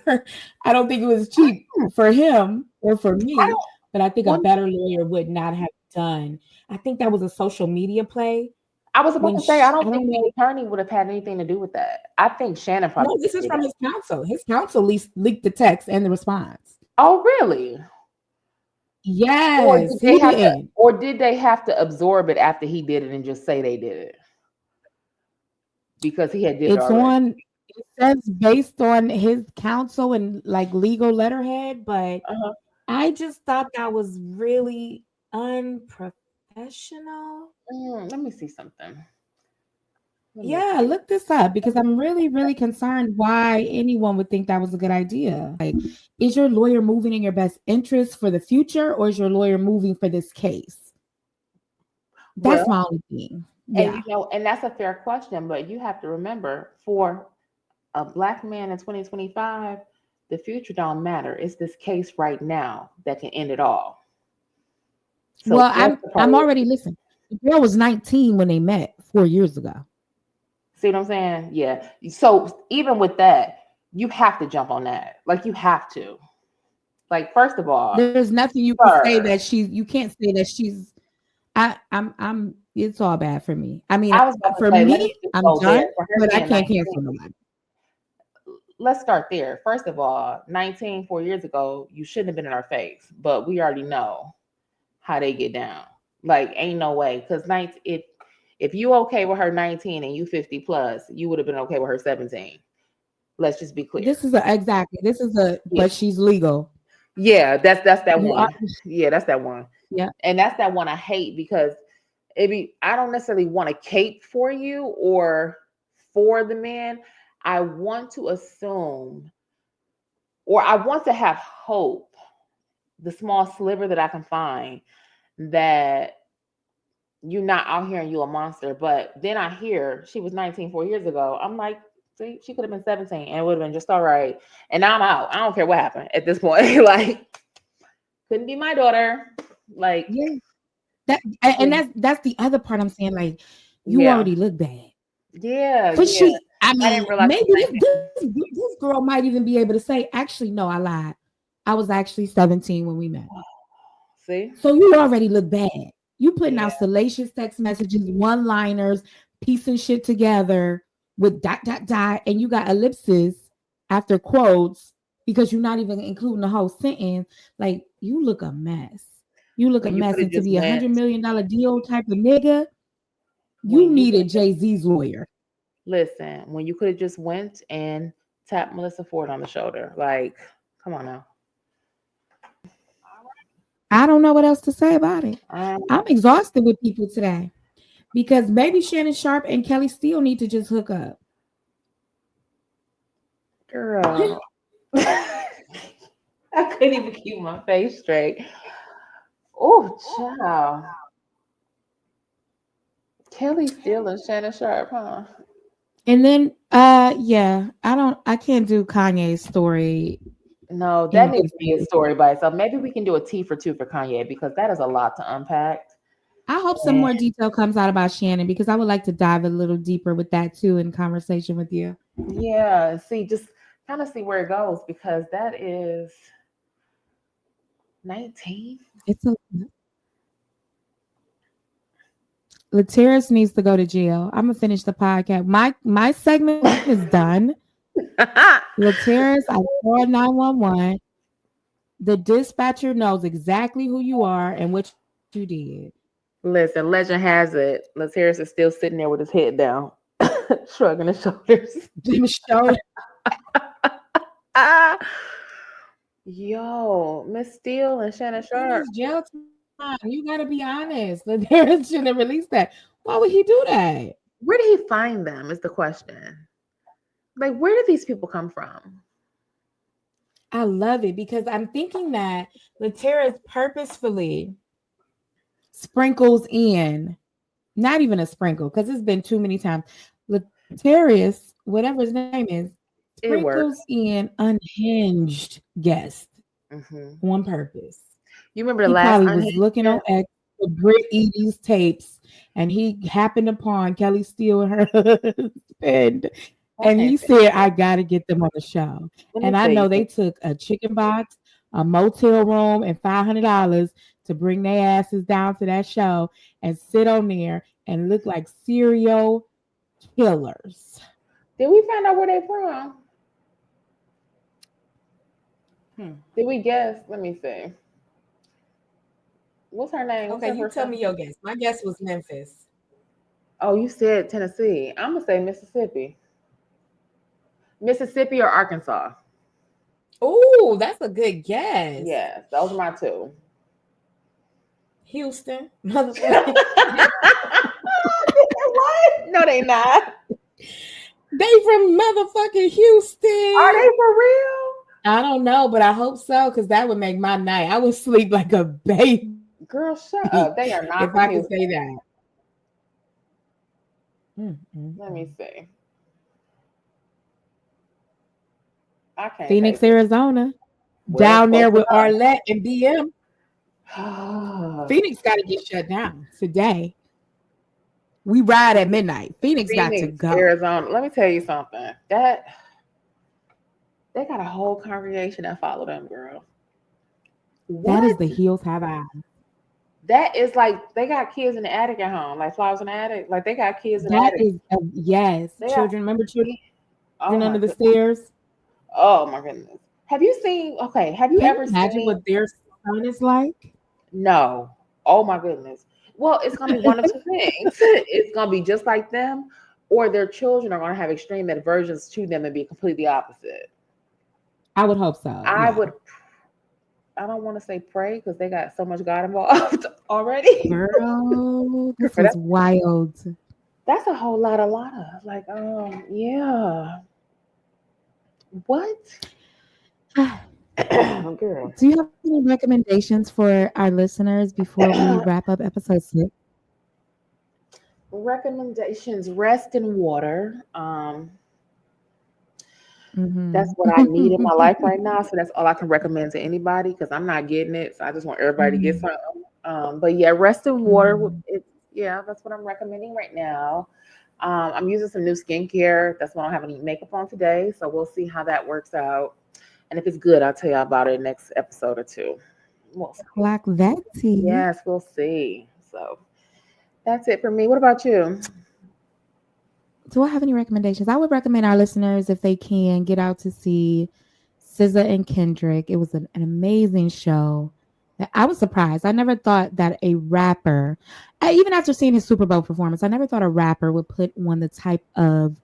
I don't think it was cheap for him or for I me, don't but I think a one. better lawyer would not have done. I think that was a social media play I was about when to say I I don't think don't know. the attorney would have had anything to do with that. I think Shannon No, probably this is did from that. his counsel. His counsel leaked the text and the response. Oh, really? Or Yes, did they he have to, didn't. or did they have to absorb it after he did it and just say they did it because he had did it It's already? on. It says based on his counsel and like legal letterhead, but Uh-huh. I just thought that was really unprofessional. Let me see something. Let me Yeah, see. look this up because I'm really, really concerned why anyone would think that was a good idea. Like, is your lawyer moving in your best interest for the future or is your lawyer moving for this case? That's Well, my only thing. and Yeah. and that's a fair question, but you have to remember for a black man in 2025, the future don't matter. It's this case right now that can end it all. So Well, what's the I'm priority? already listen. The girl was 19 when they met 4 years ago. See what I'm saying? Yeah. So even with that, you have to jump on that. Like you have to. Like first of all, There's nothing you can say sir, that you can't say that she's I'm it's all bad for me. I mean, I was about to for say, let me me, just I'm go there. done, For her but I being can't 19, cancel nobody. let's start there. First of all, 19, 4 years ago, you shouldn't have been in our face, but we already know how they get down. Like, ain't no way. Because If you okay with her 19 and you 50 plus, you would have been okay with her 17. Let's just be clear. But she's legal. Yeah, that's that You are, one. Yeah, that's that one. yeah. And that's that one I hate because I don't necessarily want to cape for you or for the man. I want to assume, or I want to have hope, the small sliver that I can find, that you're not out here and you a monster. But then I hear she was 19 4 years ago. I'm like, see, she could have been 17 and it would have been just all right. And now I'm out. I don't care what happened at this point. Like, couldn't be my daughter. Like, Yeah. And that's the other part I'm saying. Like, you yeah, already look bad. yeah, But yeah. I I mean, didn't realize maybe the same thing. this girl might even be able to say, actually, no, I lied. I was actually 17 when we met. See? So you already look bad. You putting Yeah. out salacious text messages, one-liners, piecing shit together with ... and you got ellipses after quotes because you're not even including the whole sentence. Like, you look a mess. You look a When you mess. could have And to just be went, $100 million deal type of nigga, you when you could needed have just Jay-Z's lawyer. listen, when you could have just went and tapped Melissa Ford on the shoulder. Like, come on now. I don't know what else to say about it. Um, I'm exhausted with people today because maybe Shannon Sharpe and Kelly Steele need to just hook up. girl. I couldn't even keep my face straight. Oh, child. Kelly Steele and Shannon Sharpe, huh? And then yeah, I can't do Kanye's story No, that in needs good to be a faith. story by itself. Maybe we can do a T for two for Kanye because that is a lot to unpack. I hope some And more detail comes out about Shannon because I would like to dive a little deeper with that too in conversation with you. yeah, see, just kind of see where it goes because that is 19. It's a Lateris needs to go to jail. I'm gonna finish the podcast. My segment is done. Lateris, I called 911. The dispatcher knows exactly who you are and what you did. Listen, legend has it, Latarius is still sitting there with his head down, shrugging his shoulders. Them show Ah, yo, Miss Steele and Shannon Sharp. it's jail time. You gotta be honest. Lateris shouldn't have released that. Why would he do that? Where did he find them? Is the question. Like, where did these people come from? I love it because I'm thinking that Lateris purposefully sprinkles in, not even a sprinkle, because it's been too many times. Laterius, whatever his name is, It sprinkles works. in unhinged guests Hmm. on purpose. You remember the He last probably was unhinged looking on guest? X for Brit Edie's tapes, and he happened upon Kelly Steele and her husband. I And can't he take said, it. I got to get them on the show. Let me And I tell you know they something. took a chicken box, a motel room, and $500 to bring their asses down to that show and sit on there and look like serial killers. Did we find out where they from? Hmm. Did we guess? Let me see. What's her name? What's Okay, her you first tell name? me your guess. My guess was Memphis. Oh, you said Tennessee. I'm gonna say Mississippi. Mississippi or Arkansas. Oh, that's a good guess. Yes, those are my two. Houston. What? Motherfucker. No, they not. They from motherfucking Houston. Are they for real? I don't know, but I hope so because that would make my night. I would sleep like a baby Girl, shut up. They are if not I from could say Houston. that. Let me see. I can't Phoenix, take it. Arizona, Well, down close there with Arlette and BM. enough. Phoenix got to get shut down today. We ride at midnight. Phoenix got to Phoenix, go. Arizona. Let me tell you something. That they got a whole congregation that follow them, girl. That is What? the Hills Have Eyes. That is like they got kids in the attic at home, like flowers in the attic. Like they got kids in the That attic. is, yes, They got. children. Remember children Oh my under the goodness. stairs? Oh my goodness. Have you seen? Okay. Have you Can you ever imagine seen? what their son is like? No. Oh my goodness. Well, it's gonna be one of two things. It's gonna be just like them, or their children are gonna have extreme aversions to them and be completely opposite. I would hope so. I Yeah. would. I don't want to say pray because they got so much God involved already. Girl, Girl, this is wild. that's a whole lot of like, yeah. What? Girl. Do you have any recommendations for our listeners before we wrap up episode 6? Recommendations: rest in water. That's Mhm. what I need in my life right now. So that's all I can recommend to anybody because I'm not getting it. So I just want everybody to get Mhm. something. But yeah, rest in water. Mhm. Yeah, that's what I'm recommending right now. I'm using some new skincare. That's why I don't have any makeup on today. So we'll see how that works out. And if it's good, I'll tell you about it next episode or two. We'll see. Like that tea. Yes, we'll see. So that's it for me. What about you? Do I have any recommendations? I would recommend our listeners, if they can, get out to see SZA and Kendrick. It was an amazing show. I was surprised. I never thought that a rapper, even after seeing his Super Bowl performance, I never thought a rapper would put on the type of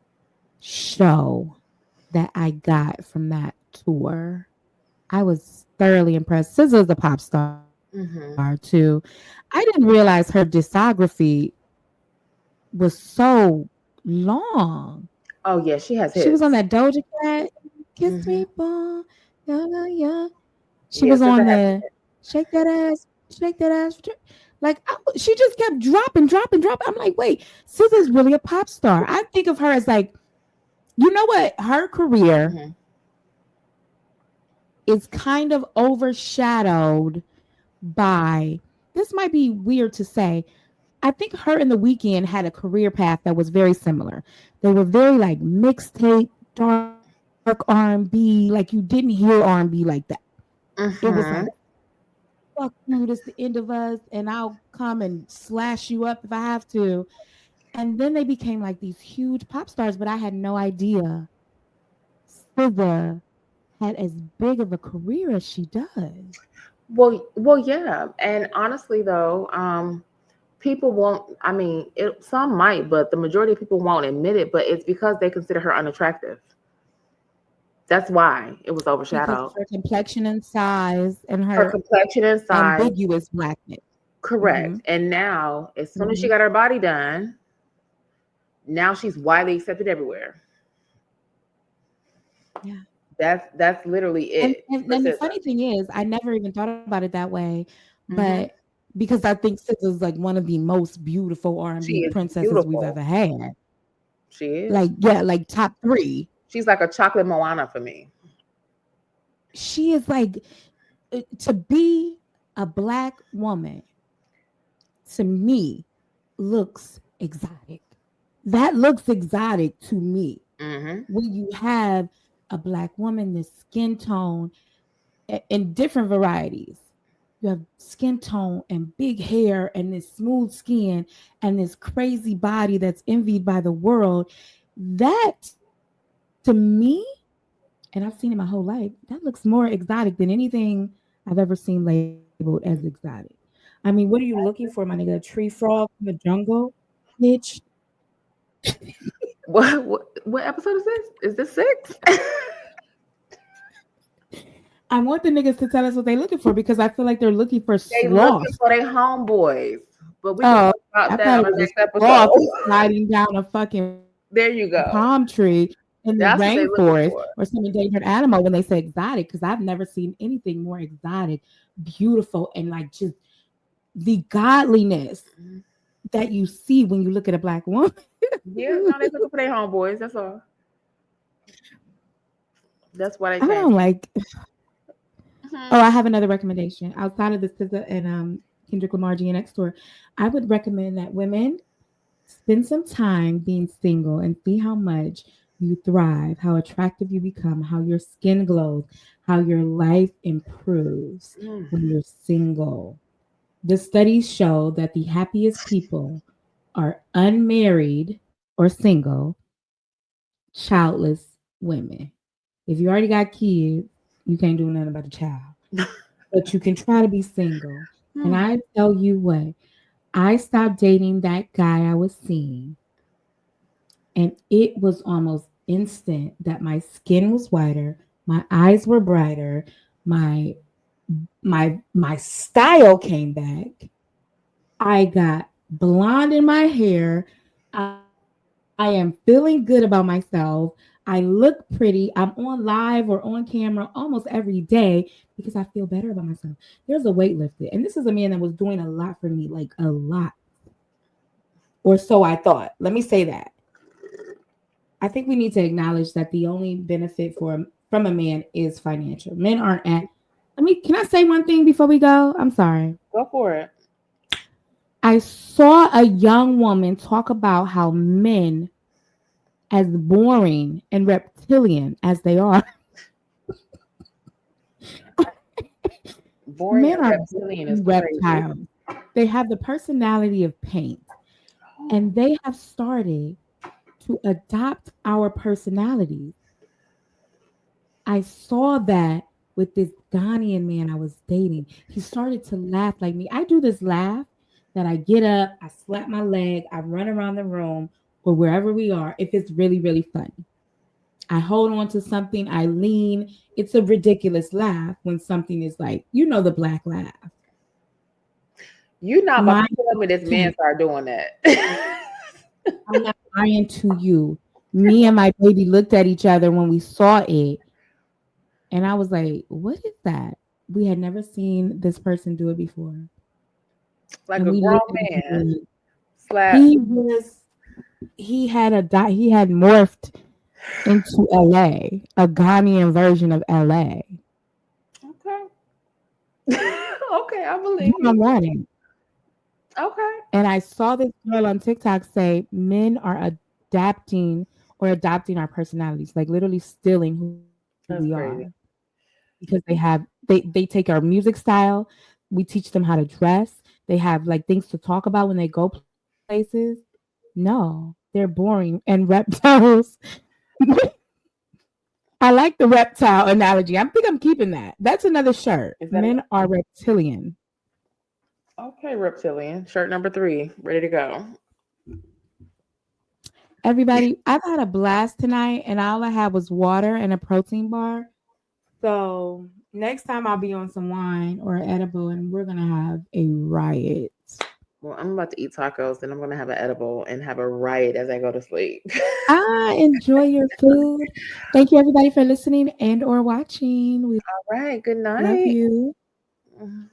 show that I got from that tour. I was thoroughly impressed. SZA is a pop star Mm-hmm. too. I didn't realize her discography was so long. Oh yeah, she has She was on hits. that Doja Cat, Kiss Mm-hmm. Me, Boy, yeah, yeah, yeah. She Yes, was yeah, on has the Shake That Ass, Shake That Ass. Like, she just kept dropping. I'm like, wait, SZA's really a pop star. I think of her as like, you know what? Her career mm-hmm. is kind of overshadowed by, this might be weird to say, I think her and The Weeknd had a career path that was very similar. They were very like mixtape, dark R&B. Like you didn't hear R&B like that. It was like, Mm-hmm. fuck you, this the end of us, and I'll come and slash you up if I have to. And then they became like these huge pop stars, but I had no idea SZA had as big of a career as she does. Well, yeah. And honestly, though, people won't. I mean, some might, but the majority of people won't admit it. But it's because they consider her unattractive. That's why it was Because of overshadowed. her complexion and size and Her her complexion and size, ambiguous blackness. correct. Mhm. And now, as soon as she Mhm. got her body done, now she's widely accepted everywhere. Yeah. That's literally And, it and for and the SZA. funny thing is, I never even thought about it that way, Hmm. but because I think SZA's like one of the most beautiful She R&B is princesses we've beautiful. ever had. She is. Like, yeah, like top 3. She's like a chocolate Moana for me. She is like, to be a black woman, to me, looks exotic. That looks exotic to me. Hmm. When you have a black woman, this skin tone in different varieties. You have skin tone and big hair and this smooth skin and this crazy body that's envied by the world. That, to me, and I've seen it my whole life, that looks more exotic than anything I've ever seen labeled as exotic. I mean, what are you looking for, my nigga? A tree frog from the jungle? Bitch. What episode is this? Is this 6? I want the niggas to tell us what they're looking for because I feel like they're looking for They looking sloth. for their homeboys, but we can Oh, talk about I that thought on it the was next a episode. sloth sliding down a fucking There you palm go. tree in the That's what they looking rainforest for. or some endangered animal when they say exotic, because I've never seen anything more exotic, beautiful, and like just the godliness Mhm. that you see when you look at a black woman. Yeah, no, they looking for their homeboys. That's all. That's why they I came. don't like. Mhm. Oh, I have another recommendation outside of the SZA and Kendrick Lamar GNX tour. I would recommend that women spend some time being single and see how much you thrive, how attractive you become, how your skin glows, how your life improves Mm. when you're single. The studies show that the happiest people are unmarried or single, childless women. If you already got kids, you can't do nothing about a child, but you can try to be single. And Mm. I tell you what, I stopped dating that guy I was seeing, and it was almost instant that my skin was whiter, my eyes were brighter, my my style came back. I got blonde in my hair. I am feeling good about myself. I look pretty. I'm on live or on camera almost every day because I feel better about myself. There's a weight lifted. And this is a man that was doing a lot for me, like a lot. Or so I thought. Let me say that. I think we need to acknowledge that the only benefit from a man is financial. Men aren't at. Can I say one thing before we go? I'm sorry. Go for it. I saw a young woman talk about how men, as boring and reptilian as they are, Boring men and are reptilian is crazy. reptiles. They have the personality of paint, and they have started to adopt our personalities. I saw that with this Ghanaian man I was dating. He started to laugh like me. I do this laugh that I get up, I slap my leg, I run around the room or wherever we are if it's really, really funny. I hold on to something, I lean. It's a ridiculous laugh when something is like, the black laugh. You're not about My to tell me this man started doing that. I'm not lying to you. Me and my baby looked at each other when we saw it, and I was like, what is that? We had never seen this person do it before. Like And a we grown looked at each other. man. Slap. He had morphed into LA, a Ghanaian version of LA. Okay. Okay, I believe You know you. what? And Okay. I saw this girl on TikTok say men are adopting our personalities, like literally stealing who we are. That's crazy. Because they take our music style, we teach them how to dress, they have like things to talk about when they go places. No, they're boring and reptiles. I like the reptile analogy. I think I'm keeping that. That's another shirt. Is that Men are reptilian. okay, reptilian? Shirt number 3, ready to go. Everybody, I've had a blast tonight, and all I had was water and a protein bar. So next time I'll be on some wine or an edible, and we're gonna have a riot. Well, I'm about to eat tacos, then I'm gonna have an edible and have a riot as I go to sleep. Enjoy your food. Thank you, everybody, for listening and or watching. We All right, good love night. you. Mhm.